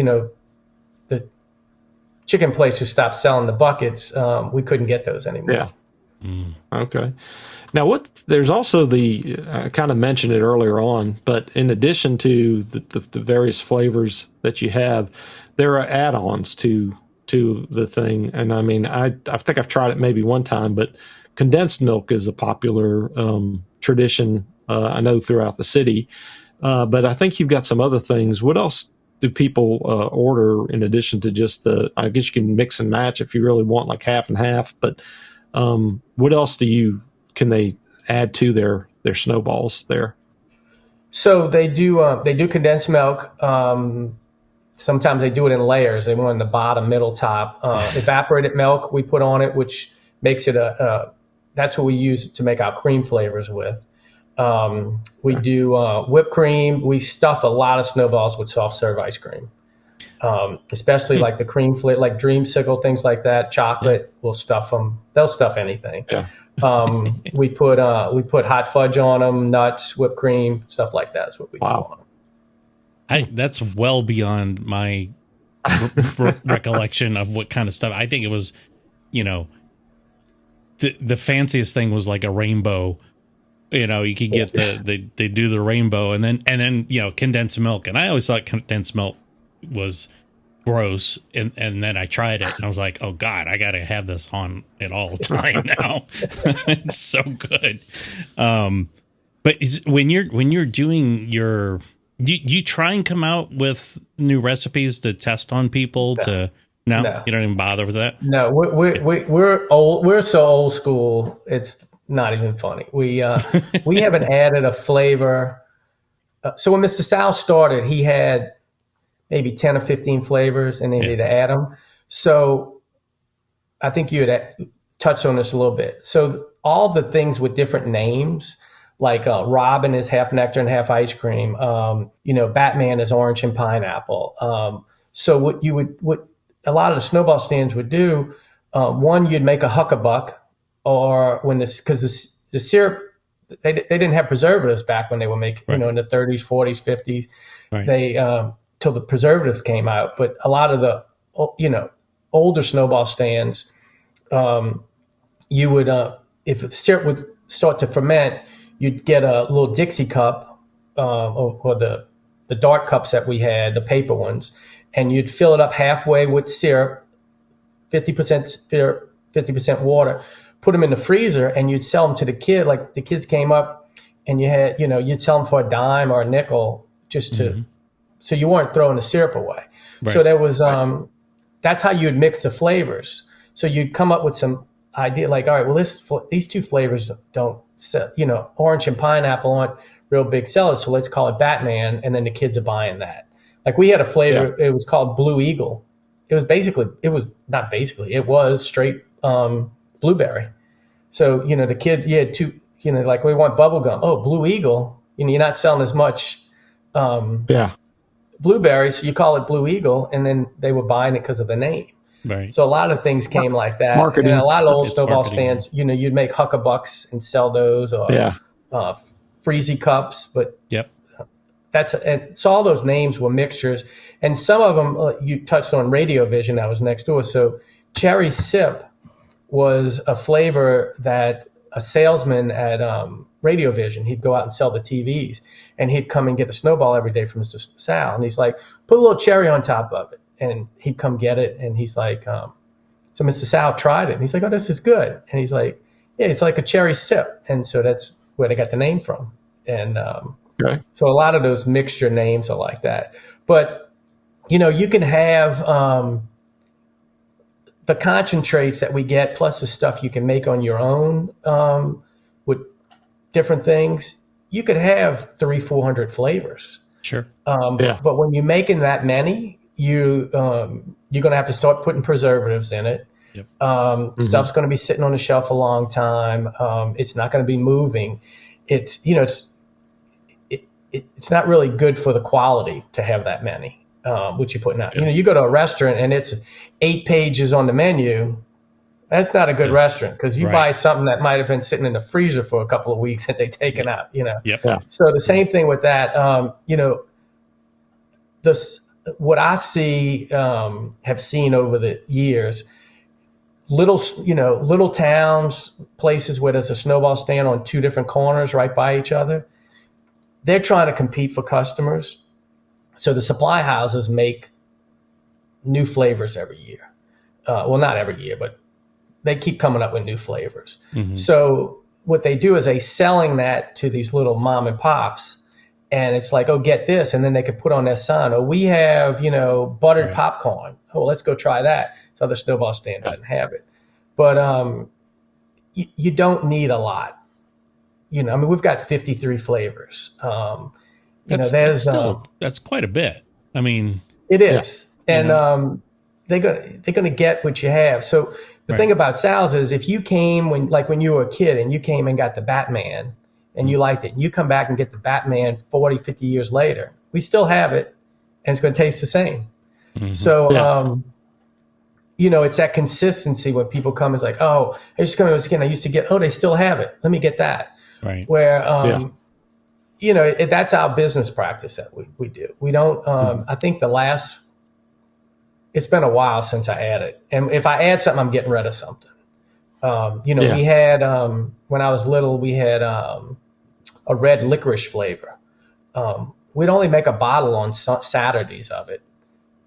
chicken places stopped selling the buckets, we couldn't get those anymore. Yeah. Okay. Now, there's also I kind of mentioned it earlier on, but in addition to the various flavors that you have, there are add-ons to the thing. And I mean, I think I've tried it maybe one time, but condensed milk is a popular tradition, I know, throughout the city. But I think you've got some other things. What else do people order in addition to just I guess you can mix and match if you really want, like half and half, but what else can they add to their snowballs there? So they do condensed milk. Sometimes they do it in layers. They want the bottom, middle, top. Evaporated milk we put on it, which makes it that's what we use to make our cream flavors with. We do whipped cream. We stuff a lot of snowballs with soft serve ice cream, especially like the cream flavor, like Dreamsicle, things like that. Chocolate, we'll stuff them. They'll stuff anything. Yeah. We put hot fudge on them, nuts, whipped cream, stuff like that is what we do on them. That's well beyond my recollection of what kind of stuff. I think it was, the fanciest thing was like a rainbow. You could get they do the rainbow and then condensed milk. And I always thought condensed milk was gross. And then I tried it and I was like, oh God, I got to have this on it all the time now. It's so good. But when you're doing you try and come out with new recipes to test on people? No, you don't even bother with that. No, we're old. We're so old school. It's not even funny. We haven't added a flavor. So when Mr. Sal started, he had maybe 10 or 15 flavors, and they needed to add them. So I think you had touched on this a little bit. So all the things with different names. Like Robin is half nectar and half ice cream. Batman is orange and pineapple. So what a lot of the snowball stands would do, one, you'd make a huckabuck, or because the syrup, they didn't have preservatives back when they were making, in the 30s, 40s, 50s. Right. They till the preservatives came out. But a lot of the older snowball stands, you would if syrup would start to ferment, you'd get a little Dixie cup or the dart cups that we had, the paper ones, and you'd fill it up halfway with syrup, 50% syrup, 50% water, put them in the freezer, and you'd sell them to the kid. Like the kids came up and you had, you'd sell them for a dime or a nickel just to, so you weren't throwing the syrup away. Right. So there was, that's how you'd mix the flavors. So you'd come up with some idea like, all right, well, these two flavors don't sell, orange and pineapple aren't real big sellers, so let's call it Batman, and then the kids are buying that. Like we had a flavor, it was called Blue Eagle. It was straight blueberry. So, the kids, you had two, like we want bubble gum. Oh, Blue Eagle, you're not selling as much blueberries, so you call it Blue Eagle, and then they were buying it because of the name. Right. So a lot of things came like that. Marketing. And a lot of old snowball stands, you'd make huckabucks and sell those, or freezy cups. But so all those names were mixtures, and some of them you touched on Radio Vision that was next door. So Cherry Sip was a flavor that a salesman at Radio Vision, he'd go out and sell the TVs, and he'd come and get a snowball every day from Mr. Sal, and he's like, put a little cherry on top of it. And he'd come get it, and he's like, so Mr. Sal tried it, and he's like, oh, this is good. And he's like, yeah, it's like a cherry sip. And so that's where they got the name from. And so a lot of those mixture names are like that. But, you can have the concentrates that we get, plus the stuff you can make on your own with different things. You could have 300-400 flavors. Sure. But when you're making that many, you're going to have to start putting preservatives in it. Yep. Stuff's going to be sitting on the shelf a long time. It's not going to be moving. It's not really good for the quality to have that many, which you're putting out. Yep. You go to a restaurant and it's 8 pages on the menu. That's not a good restaurant, because you buy something that might have been sitting in the freezer for a couple of weeks that they taken out. Yep. Yeah. So the same thing with that. what I see, have seen over the years, little towns, places where there's a snowball stand on two different corners right by each other, they're trying to compete for customers. So the supply houses make new flavors every year. Well, not every year, but they keep coming up with new flavors. Mm-hmm. So what they do is they selling that to these little mom and pops, and it's like, oh, get this. And then they could put on their sign, oh, we have, buttered popcorn. Oh, let's go try that. So the snowball stand doesn't have it. But you don't need a lot. We've got 53 flavors. That's quite a bit. I mean, it is. Yeah. And they're going to get what you have. So the thing about sales is if you came when you were a kid and you came and got the Batman and you liked it, and you come back and get the Batman 40, 50 years later, we still have it and it's going to taste the same. Mm-hmm. So, it's that consistency when people come, it's like, oh, I just come as a kid, I used to get, oh, they still have it. Let me get that. Right. Where, that's our business practice that we do. We don't, I think it's been a while since I added. And if I add something, I'm getting rid of something. We had, when I was little, we had a red licorice flavor. We'd only make a bottle on Saturdays of it.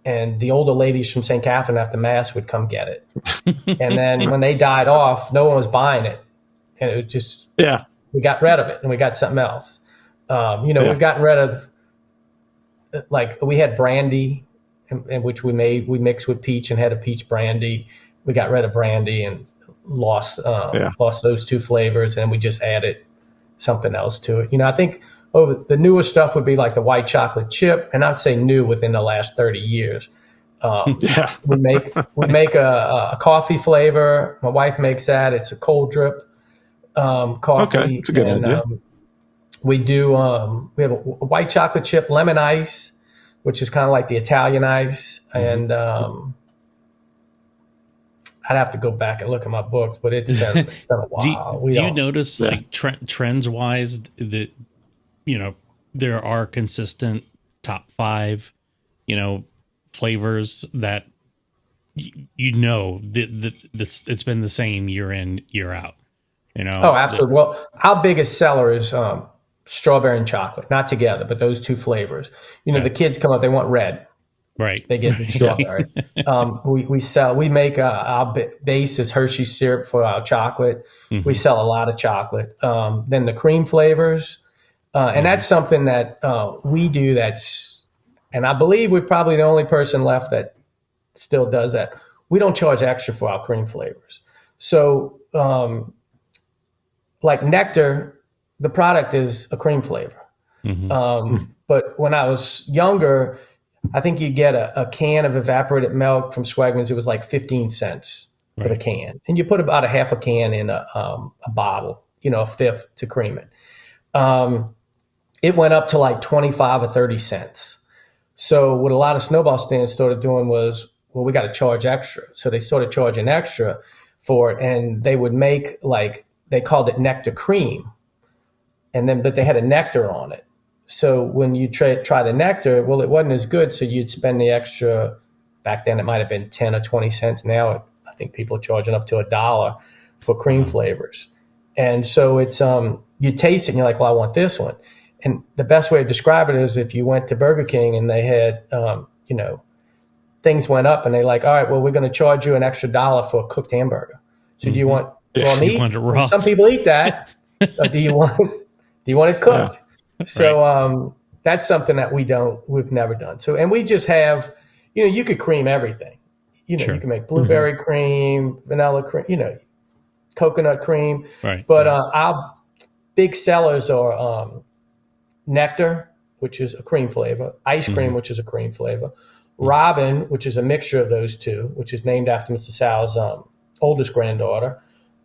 And the older ladies from St. Catherine after Mass would come get it. And then when they died off, no one was buying it. And it just, we got rid of it and we got something else. We've gotten rid of, we had brandy, in which we mixed with peach and had a peach brandy. We got rid of brandy and lost those two flavors, and we just added something else to it. I think the newest stuff would be like the white chocolate chip, and I'd say new within the last 30 years. We make a coffee flavor. My wife makes that. It's a cold drip coffee. Okay, it's a good idea. We have a white chocolate chip lemon ice, which is kind of like the Italian ice. And I'd have to go back and look at my books, but it's been a while. Do you notice like trends wise that, there are consistent top 5, flavors that it's been the same year in, year out, Oh, absolutely. Well, our biggest seller is, strawberry and chocolate, not together, but those two flavors. The kids come up, they want red. Right. They get strawberry. We make our base is Hershey's syrup for our chocolate. Mm-hmm. We sell a lot of chocolate. Then the cream flavors. And that's something that we do and I believe we're probably the only person left that still does that. We don't charge extra for our cream flavors. So like nectar, the product is a cream flavor. Mm-hmm. But when I was younger, I think you get a can of evaporated milk from Swagman's. It was like 15 cents for the can. And you put about a half a can in a bottle, a fifth to cream it. It went up to like 25 or 30 cents. So what a lot of snowball stands started doing was, well, we got to charge extra. So they started charging extra for it. And they would make they called it nectar cream. But they had a nectar on it. So when you try the nectar, well, it wasn't as good. So you'd spend the extra. Back then, it might have been 10 or 20 cents. Now, I think people are charging up to $1 for cream flavors. And so it's you taste it and you're like, well, I want this one. And the best way to describe it is if you went to Burger King and they had, things went up and they're like, all right, well, we're going to charge you an extra $1 for a cooked hamburger. So do you want meat? Some people eat that. Do you want it cooked? Yeah. So that's something that we've never done. So, and we just have, you could cream everything. Sure. You can make blueberry cream, vanilla cream, coconut cream. Right. But our big sellers are nectar, which is a cream flavor, ice cream, which is a cream flavor, Robin, which is a mixture of those two, which is named after Mr. Sal's oldest granddaughter.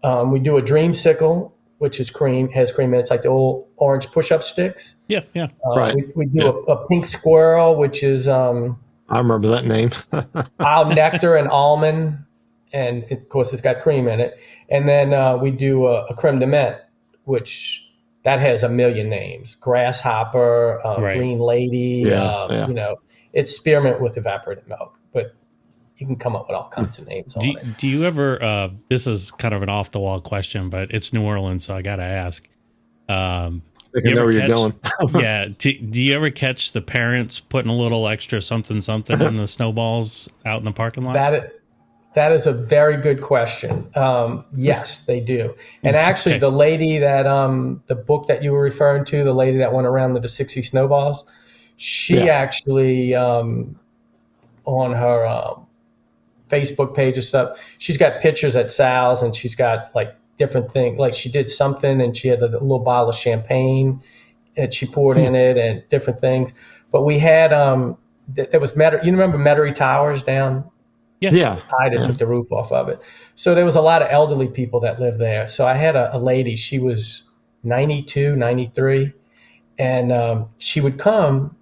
We do a dreamsicle, which is has cream in it. It's like the old orange push-up sticks. Yeah. Right. We do a pink squirrel, which is I remember that name. Al nectar and almond, and of course it's got cream in it. And then we do a creme de menthe, which that has a million names: grasshopper, green lady, It's spearmint with evaporated milk, but you can come up with all kinds of names on it. Do you ever? This is kind of an off the wall question, but it's New Orleans, so I got to ask. I can know where you're going. Yeah. Do you ever catch the parents putting a little extra something in the snowballs out in the parking lot? That is a very good question. Yes, they do. And actually, the lady that the book that you were referring to, the lady that went around with the 60 snowballs, she actually on her Facebook page and stuff, she's got pictures at Sal's, and she's got like different things. Like she did something, and she had a little bottle of champagne that she poured in it, and different things. But we had there was you remember Metairie Towers down? Yeah. Took the roof off of it. So there was a lot of elderly people that lived there. So I had a lady, she was 92, 93, and she would come,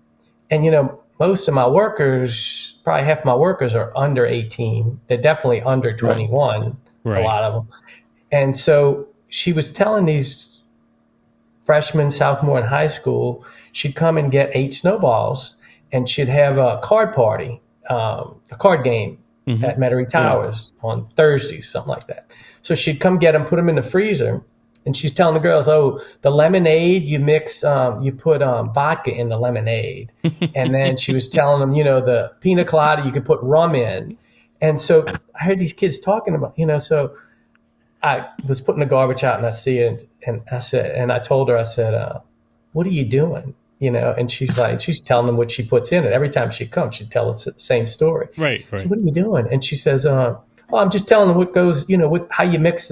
and, most of my workers, probably half my workers are under 18. They're definitely under 21, a lot of them. And so she was telling these freshmen, sophomore in high school, she'd come and get 8 snowballs, and she'd have a card party, a card game at Metairie Towers on Thursdays, something like that. So she'd come get them, put them in the freezer, and she's telling the girls, "Oh, the lemonade, you mix, you put vodka in the lemonade." And then she was telling them, the pina colada, you could put rum in. And so I heard these kids talking about, so I was putting the garbage out, and I see it, and I told her, I said, "What are you doing?" And she's telling them what she puts in it. Every time she comes, she'd tell us the same story. Right. So what are you doing? And she says, I'm just telling them what goes, how you mix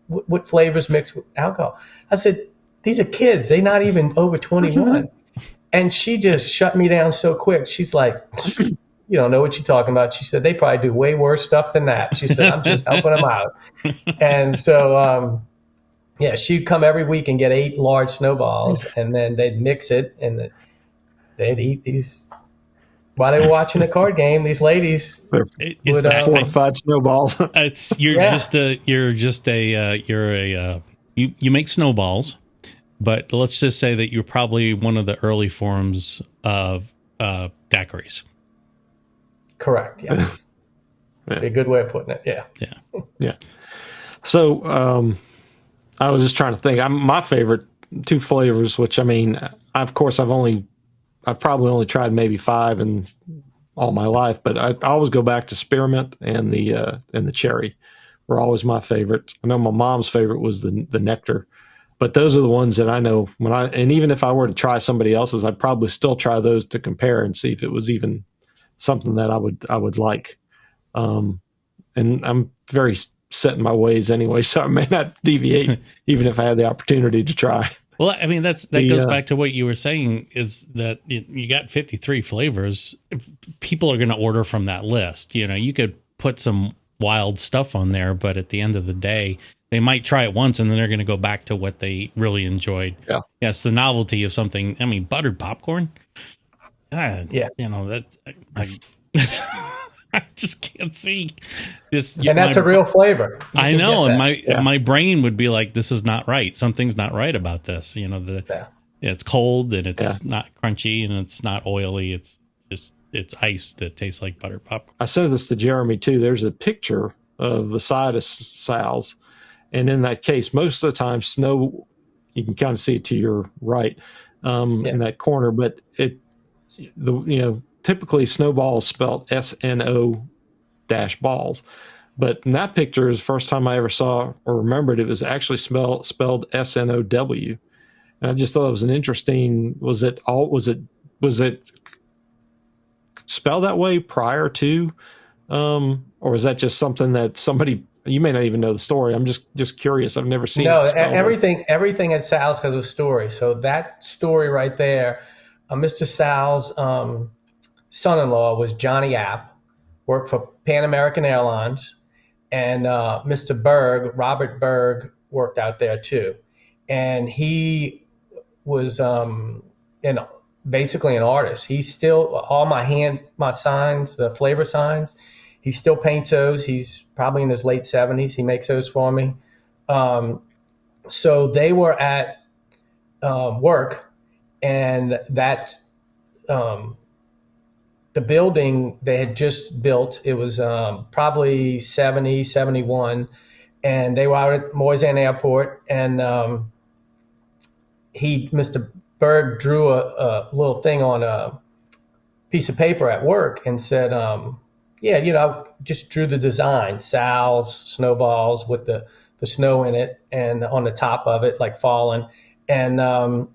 what flavors mix with alcohol. I said, these are kids. They're not even over 21. And she just shut me down so quick. She's like, you don't know what you're talking about. She said, they probably do way worse stuff than that. She said, I'm just helping them out. And so, she'd come every week and get 8 large snowballs, and then they'd mix it, and they'd eat these while they were watching the card game. These ladies would fortified snowballs. You make snowballs, but let's just say that you're probably one of the early forms of daiquiris. Correct. Yes. A good way of putting it. Yeah. Yeah. So, I was just trying to think. My favorite 2 flavors, which I've probably only tried maybe 5 in all my life, but I always go back to spearmint and the cherry were always my favorites. I know my mom's favorite was the nectar, but those are the ones that I know and even if I were to try somebody else's, I'd probably still try those to compare and see if it was even something that I would like. And I'm very set in my ways anyway, so I may not deviate even if I had the opportunity to try. Well, that goes back to what you were saying, is that you got 53 flavors. People are going to order from that list. You could put some wild stuff on there, but at the end of the day, they might try it once and then they're going to go back to what they really enjoyed. Yeah. Yes, the novelty of something. Buttered popcorn. That's I just can't see this. And that's a real flavor. I know. And my brain would be like, this is not right. Something's not right about this. It's cold and it's not crunchy and it's not oily. It's ice that tastes like buttered popcorn. I said this to Jeremy too. There's a picture of the side of Sal's. And in that case, most of the time snow, you can kind of see it to your right in that corner, but typically snowball is spelled SNO -balls. But in that picture is the first time I ever saw or remembered it was actually spelled SNOW. And I just thought it was an interesting, was it spelled that way prior to, or is that just something that somebody, you may not even know the story. I'm just curious. I've never seen it. No, everything at Sal's has a story. So that story right there, Mr. Sal's, son-in-law was Johnny App, worked for Pan American Airlines, and Mr. Berg, Robert Berg, worked out there too. And he was basically an artist. He's still, all my signs, the flavor signs, he still paints those. He's probably in his late 70s. He makes those for me. So they were at work, and that the building they had just built. It was probably 70, 71, and they were out at Louisiana Airport, and Mr. Berg drew a little thing on a piece of paper at work and said, yeah, just drew the design, Sal's snowballs with the snow in it and on the top of it, like falling. And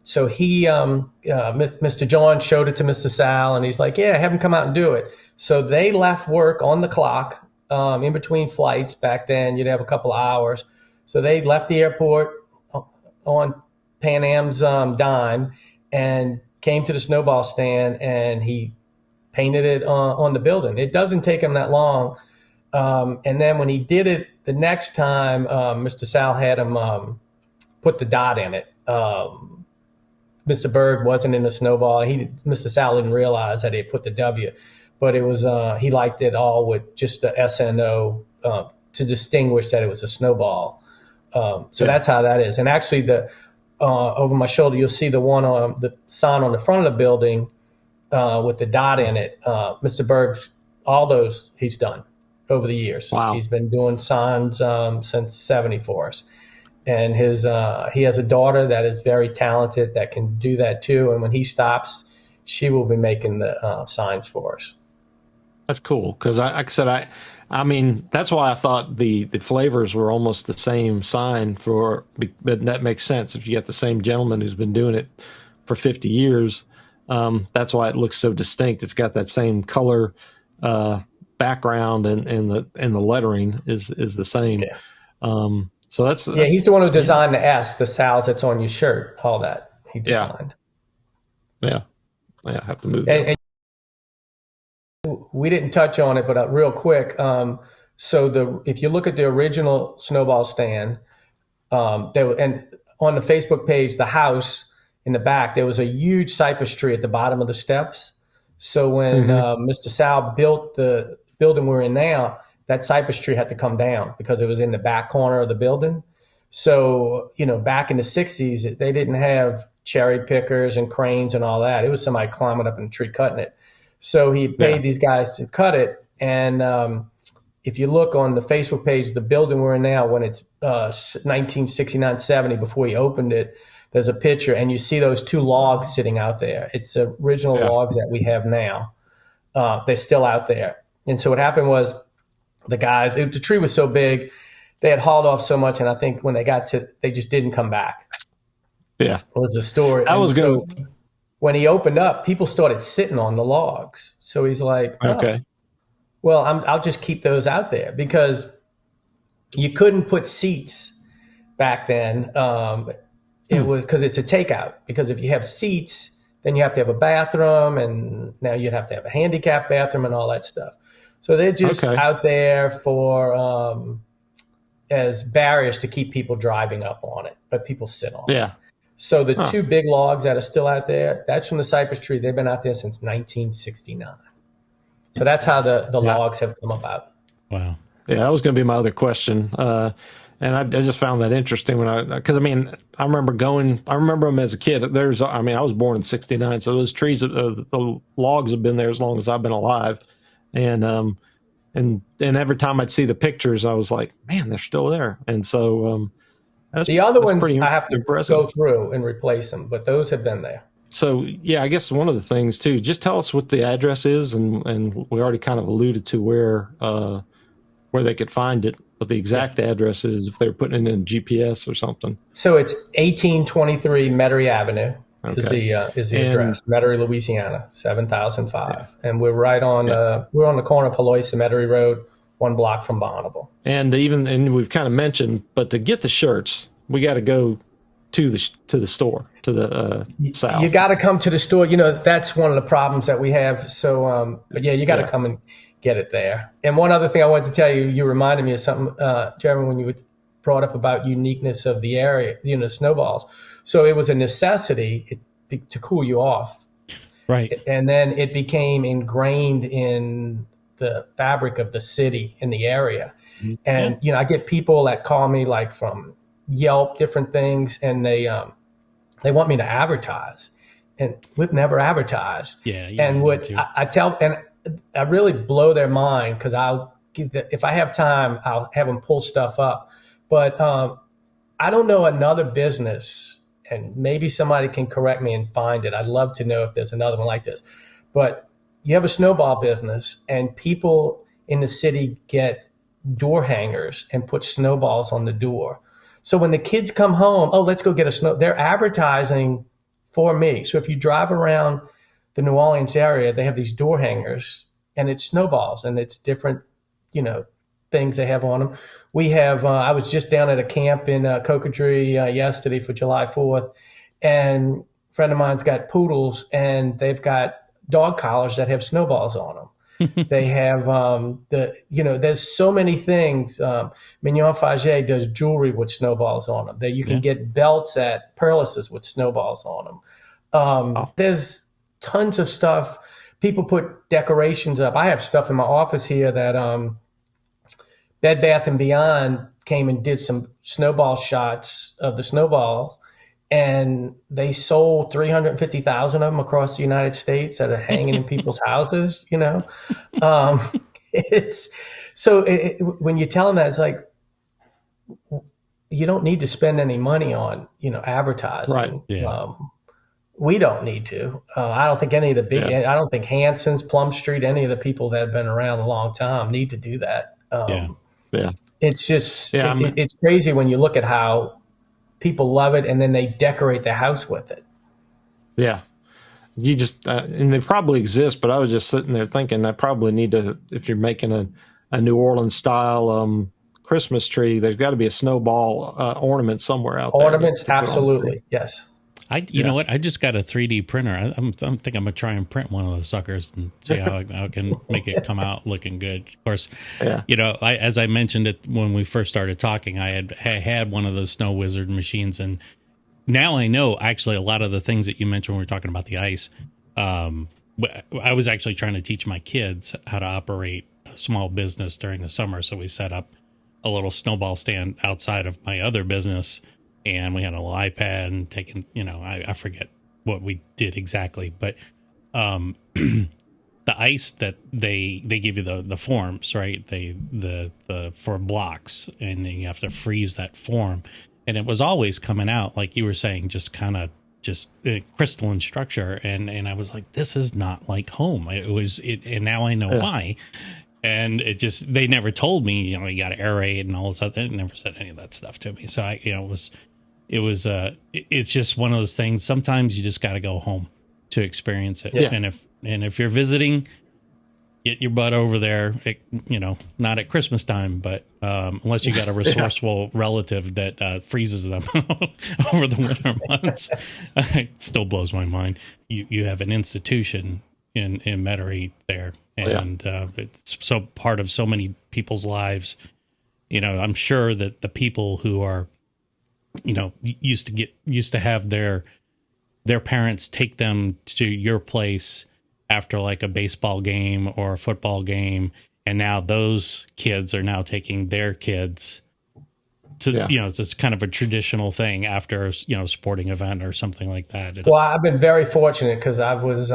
so Mr. John showed it to Mr. Sal, and he's like, yeah, have him come out and do it. So they left work on the clock in between flights. Back then, you'd have a couple of hours. So they left the airport on Pan Am's dime and came to the snowball stand, and he painted it on the building. It doesn't take him that long. And then when he did it the next time, Mr. Sal had him put the dot in it. Mr. Berg wasn't in the snowball. Mr. Sal didn't realize that he put the W, but it was he liked it all with just the SNO to distinguish that it was a snowball. So that's how that is. And actually, over my shoulder, you'll see the one on the sign on the front of the building with the dot in it. Mr. Berg, all those he's done over the years. Wow. He's been doing signs since '70 for us. And he has a daughter that is very talented that can do that too. And when he stops, she will be making the signs for us. That's cool. Because like I said, I mean, that's why I thought the flavors were almost the same sign but that makes sense. If you got the same gentleman who's been doing it for 50 years, that's why it looks so distinct. It's got that same color, background, and the lettering is the same. Yeah. So that's he's the one who designed the S, the Sal's that's on your shirt, all that he designed. Yeah. I have to move that. And we didn't touch on it, but real quick. If you look at the original snowball stand, and on the Facebook page, the house in the back, there was a huge cypress tree at the bottom of the steps. So when Mr. Sal built the building we're in now, that cypress tree had to come down because it was in the back corner of the building. So, back in the 60s, they didn't have cherry pickers and cranes and all that. It was somebody climbing up in a tree cutting it. So he paid these guys to cut it. And if you look on the Facebook page, the building we're in now, when it's 1969, 70, before he opened it, there's a picture, and you see those two logs sitting out there. It's the original logs that we have now. They're still out there. And so what happened was, the guys, the tree was so big, they had hauled off so much, and I think when they they just didn't come back. Yeah. It was a story. So when he opened up, people started sitting on the logs. So he's like, okay, well, I'll just keep those out there, because you couldn't put seats back then. It was because it's a takeout, because if you have seats, then you have to have a bathroom, and now you'd have to have a handicap bathroom and all that stuff. So they're just out there for as barriers to keep people driving up on it, but people sit on it. Yeah. So the two big logs that are still out there, that's from the cypress tree. They've been out there since 1969. So that's how the logs have come about. Wow. Yeah, that was going to be my other question. And I just found that interesting because I remember them as a kid. I was born in '69, so those trees, the logs have been there as long as I've been alive. And every time I'd see the pictures, I was like, man, they're still there. And so the other ones I have to go through and replace them, but those have been there. So I guess one of the things too, just tell us what the address is, and we already kind of alluded to where they could find it, what the exact address is if they're putting it in GPS or something. So it's 1823 Metairie Avenue. Is the address, Metairie, Louisiana, 7005, and we're right on we're on the corner of Halois and Metairie Road, 1 block from Bonneville. And we've kind of mentioned, but to get the shirts, we got to go to the store, to the south. You got to come to the store. That's one of the problems that we have. So, you got to come and get it there. And one other thing I wanted to tell you, you reminded me of something, Jeremy, when you brought up about uniqueness of the area, snowballs. So it was a necessity to cool you off. Right. And then it became ingrained in the fabric of the city, in the area. Mm-hmm. And, I get people that call me like from Yelp, different things, and they want me to advertise. And we've never advertised. Yeah. And what I tell, and I really blow their mind because if I have time, I'll have them pull stuff up. But I don't know another business, and maybe somebody can correct me and find it. I'd love to know if there's another one like this. But you have a snowball business, and people in the city get door hangers and put snowballs on the door. So when the kids come home, oh, let's go get a snow. They're advertising for me. So if you drive around the New Orleans area, they have these door hangers, and it's snowballs, and it's different, things they have on them. We have. I was just down at a camp in Cocotree yesterday for July 4th, and a friend of mine's got poodles, and they've got dog collars that have snowballs on them. They have there's so many things. Mignon Faget does jewelry with snowballs on them. That you can get belts at Perlis's with snowballs on them. There's tons of stuff. People put decorations up. I have stuff in my office here that Bed Bath & Beyond came and did some snowball shots of the snowballs, and they sold 350,000 of them across the United States that are hanging in people's houses. It's so when you tell them that, it's like, you don't need to spend any money on advertising. Right. Yeah. We don't need to. I don't think any of the big. Yeah. I don't think Hanson's, Plum Street, any of the people that have been around a long time need to do that. Yeah. It's just it's crazy when you look at how people love it, and then they decorate the house with it. Yeah. You just and they probably exist, but I was just sitting there thinking I probably need to, if you're making a New Orleans style Christmas tree, there's got to be a snowball ornament somewhere out there. Ornaments, absolutely, yes. You know what? I just got a 3D printer. I'm thinking I'm gonna try and print one of those suckers and see how I can make it come out looking good. Of course, as I mentioned it when we first started talking, I had one of those Snow Wizard machines, and now I know actually a lot of the things that you mentioned when we were talking about the ice. I was actually trying to teach my kids how to operate a small business during the summer, so we set up a little snowball stand outside of my other business. And we had a little iPad and taking, I forget what we did exactly, but the ice that they give you the forms, right? The for blocks, and you have to freeze that form, and it was always coming out like you were saying, just kind of crystalline structure, and I was like, this is not like home. And now I know why. And they never told me, you got to aerate and all this stuff. They never said any of that stuff to me. So it's just one of those things. Sometimes you just got to go home to experience it. Yeah. And if you're visiting, get your butt over there, not at Christmas time, but unless you got a resourceful relative that freezes them over the winter months. It still blows my mind. You have an institution in Metairie there, and it's so part of so many people's lives. I'm sure that the people who are used to have their parents take them to your place after like a baseball game or a football game, and now those kids are now taking their kids to it's kind of a traditional thing after a sporting event or something like that. Well, I've been very fortunate because I was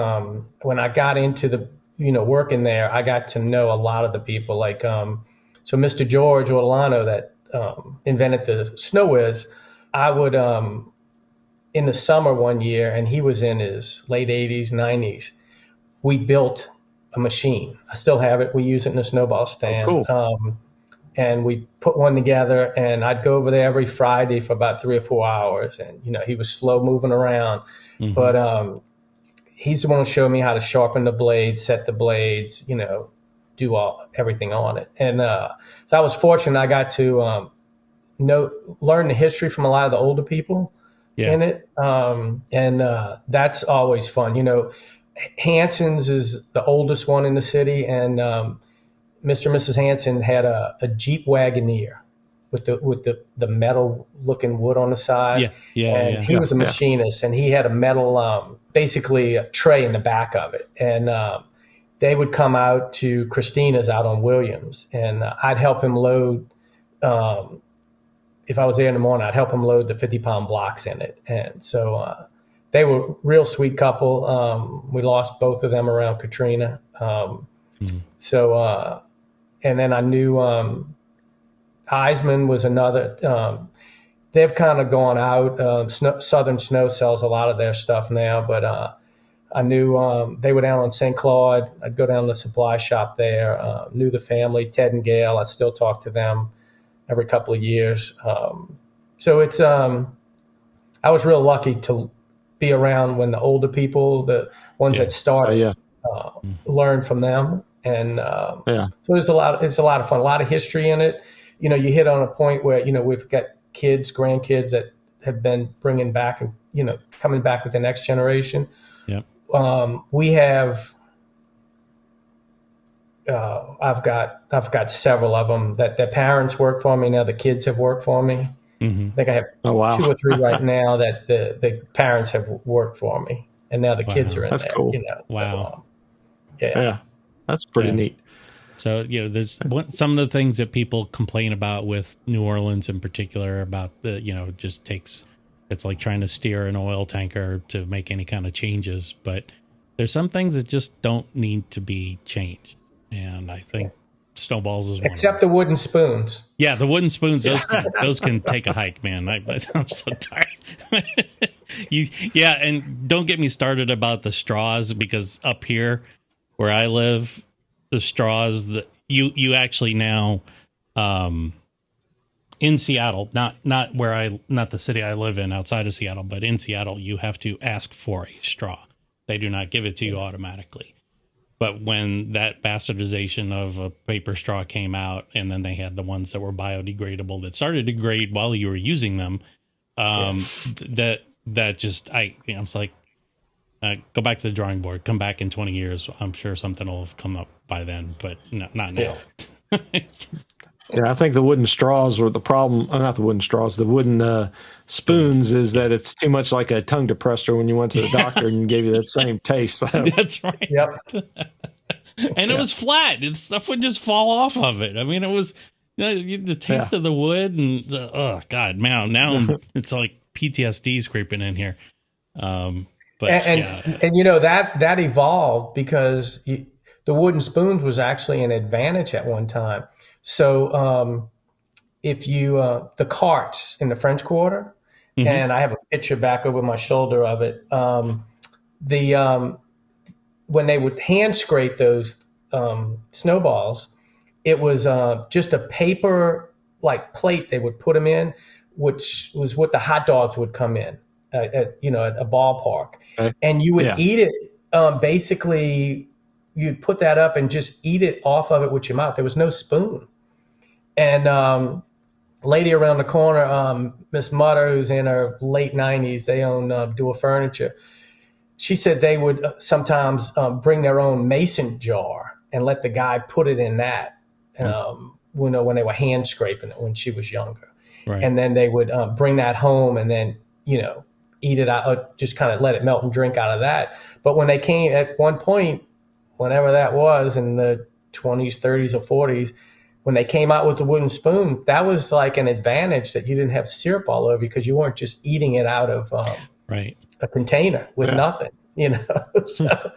when I got into the working there, I got to know a lot of the people, like so Mr. George Ortolano that invented the Snow Whiz. I would in the summer one year, and he was in his late 80s, 90s. We built a machine. I still have it. We use it in a snowball stand. Oh, cool. And we put one together, and I'd go over there every Friday for about 3 or 4 hours. And, he was slow moving around, but he's the one who showed me how to sharpen the blades, set the blades, do everything on it. And so I was fortunate. I got to learn the history from a lot of the older people in it. And that's always fun. Hanson's is the oldest one in the city, and Mr. and Mrs. Hanson had a Jeep Wagoneer with the metal looking wood on the side. He was a machinist, and he had a metal, basically a tray in the back of it. And they would come out to Christina's out on Williams, and I'd help him load. If I was there in the morning, I'd help him load the 50-pound blocks in it. And so they were a real sweet couple. We lost both of them around Katrina. So, and then I knew Eisman was another. They've kind of gone out. Southern Snow sells a lot of their stuff now, but I knew they were down on St. Claude. I'd go down to the supply shop there. Knew the family, Ted and Gail. I still talk to them every couple of years. So it's I was real lucky to be around when the older people, the ones that started, learn from them. And so it's a lot of fun, a lot of history in it. You know, you hit on a point where, you know, we've got kids, grandkids that have been bringing back and, you know, coming back with the next generation. Yep. We have, I've got several of them that their parents work for me. Now the kids have worked for me. I think I have 2 or 3 right now that the parents have worked for me, and now the kids are in there. Cool. You know, wow. So, Yeah, that's pretty neat. So, you know, there's some of the things that people complain about with New Orleans in particular about the, you know, it's like trying to steer an oil tanker to make any kind of changes. But there's some things that just don't need to be changed. And I think snowballs is one except the wooden spoons. Yeah, the wooden spoons, those can take a hike, man. I'm so tired. And don't get me started about the straws, because up here where I live, the straws that you actually now in Seattle, not the city I live in outside of Seattle, but in Seattle, you have to ask for a straw. They do not give it to you automatically. But when that bastardization of a paper straw came out, and then they had the ones that were biodegradable that started to degrade while you were using them, that just I was like, go back to the drawing board. Come back in 20 years. I'm sure something will have come up by then, but not now. Yeah, I think the wooden straws were the problem. Not the wooden straws, the wooden spoons, is that it's too much like a tongue depressor when you went to the doctor and gave you that same taste. That's right. Yep. And it was flat. The stuff would just fall off of it. I mean, it was the taste of the wood, and oh god, man, now it's like PTSD's creeping in here. And you know that evolved because the wooden spoons was actually an advantage at one time. So if you the carts in the French Quarter, and I have a picture back over my shoulder of it. When they would hand scrape those snowballs, it was just a paper like plate they would put them in, which was what the hot dogs would come in at a ballpark, and you would eat it. Basically, you'd put that up and just eat it off of it with your mouth. There was no spoon. And lady around the corner, Miss Mutter, who's in her late 90s, they own Dual Furniture. She said they would sometimes bring their own mason jar and let the guy put it in that, when they were hand scraping it when she was younger. Right. And then they would bring that home and then, eat it out, just kind of let it melt and drink out of that. But when they came at one point, whenever that was in the 20s, 30s, or 40s, when they came out with the wooden spoon, that was like an advantage that you didn't have syrup all over because you weren't just eating it out of a container with nothing, So,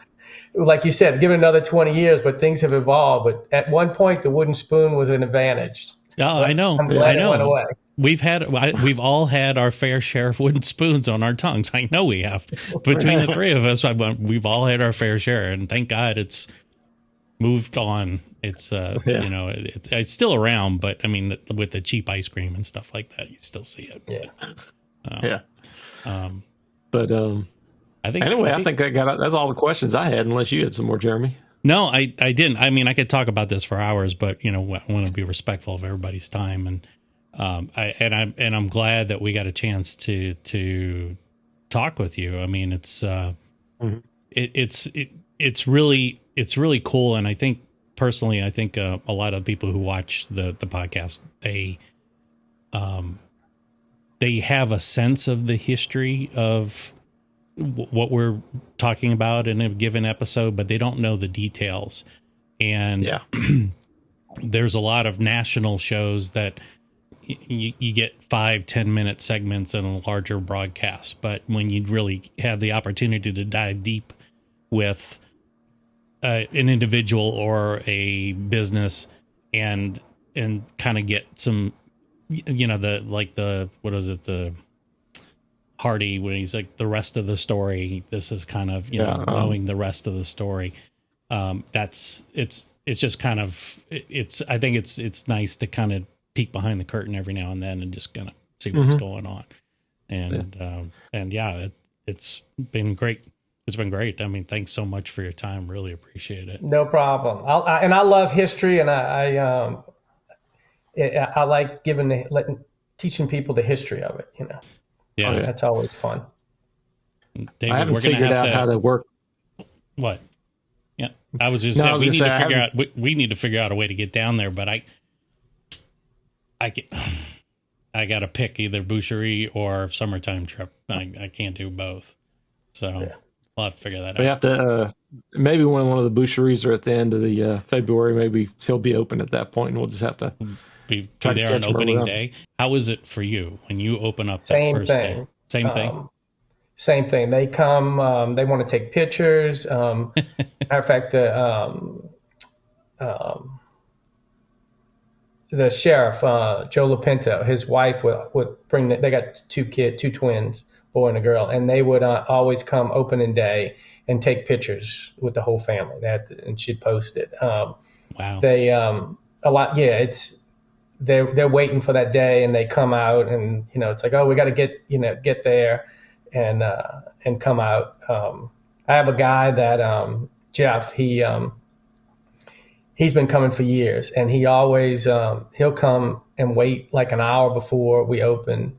like you said, give it another 20 years, but things have evolved. But at one point, the wooden spoon was an advantage. Oh, I know. I'm glad it went away. We've all had our fair share of wooden spoons on our tongues. I know we have. Between the three of us, we've all had our fair share, and thank God it's moved on. It's it's still around, but I mean, with the cheap ice cream and stuff like that, you still see it. I think that's all the questions I had, unless you had some more, Jeremy. No, I didn't. I mean, I could talk about this for hours, but I want to be respectful of everybody's time, and I'm glad that we got a chance to talk with you. I mean, it's it's really cool, and I think personally, a lot of people who watch the podcast, they have a sense of the history of what we're talking about in a given episode, but they don't know the details. And there's a lot of national shows that you get 5-10 minute segments in a larger broadcast. But when you really have the opportunity to dive deep with an individual or a business and kind of get some, what is it, the Hardy, when he's like the rest of the story. This is kind of knowing the rest of the story. It's just kind of I think it's nice to kind of peek behind the curtain every now and then and just kind of see what's going on. And it's been great. It's been great. I mean, thanks so much for your time. Really appreciate it. No problem. I love history, and I like teaching people the history of it. Yeah, that's always fun. David, I haven't figured out how to work. What? Yeah, I was just saying we need to figure out a way to get down there, but I got to pick either Boucherie or summertime trip. I can't do both, so we'll have to figure that out. We have to maybe when one of the Boucheries are at the end of the February, maybe he'll be open at that point, and we'll just have to be there on opening day. How is it for you when you open up that first day? Same thing. Same thing. They come. They want to take pictures. Matter of fact, the sheriff, Joe LaPinto, his wife would bring. They got two twins, boy and a girl, and they would always come opening day and take pictures with the whole family. And she'd post it. Wow. They a lot. Yeah, it's. They're waiting for that day, and they come out, and it's like, oh, we got to get there, and come out. I have a guy that Jeff. He's been coming for years, and he always he'll come and wait like an hour before we open.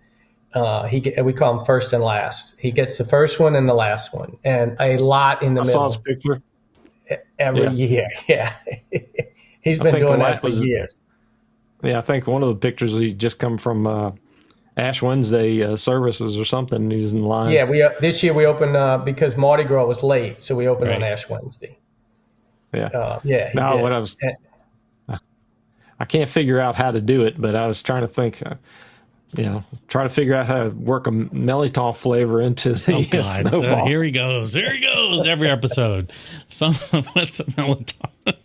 We call him first and last. He gets the first one and the last one, and a lot in the middle. I saw his picture every year. Yeah, he's been doing that for years. Yeah, I think one of the pictures he just come from Ash Wednesday services or something. He was in line. Yeah, this year we opened because Mardi Gras was late, so we opened on Ash Wednesday. Yeah, No, I can't figure out how to do it, but I was trying to think. Try to figure out how to work a Melitol flavor into the sno-ball. Here he goes. Every episode. What's a Melitol?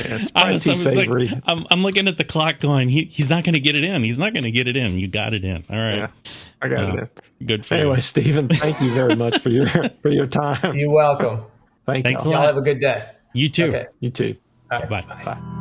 It's savory. Like, I'm looking at the clock going, he's not going to get it in. He's not going to get it in. You got it in. All right. Yeah, I got it in. Good for you. Anyway, Stephen, thank you very much for your time. You're welcome. Thanks a lot. Y'all have a good day. You too. Okay. You too. Right. Bye. Bye.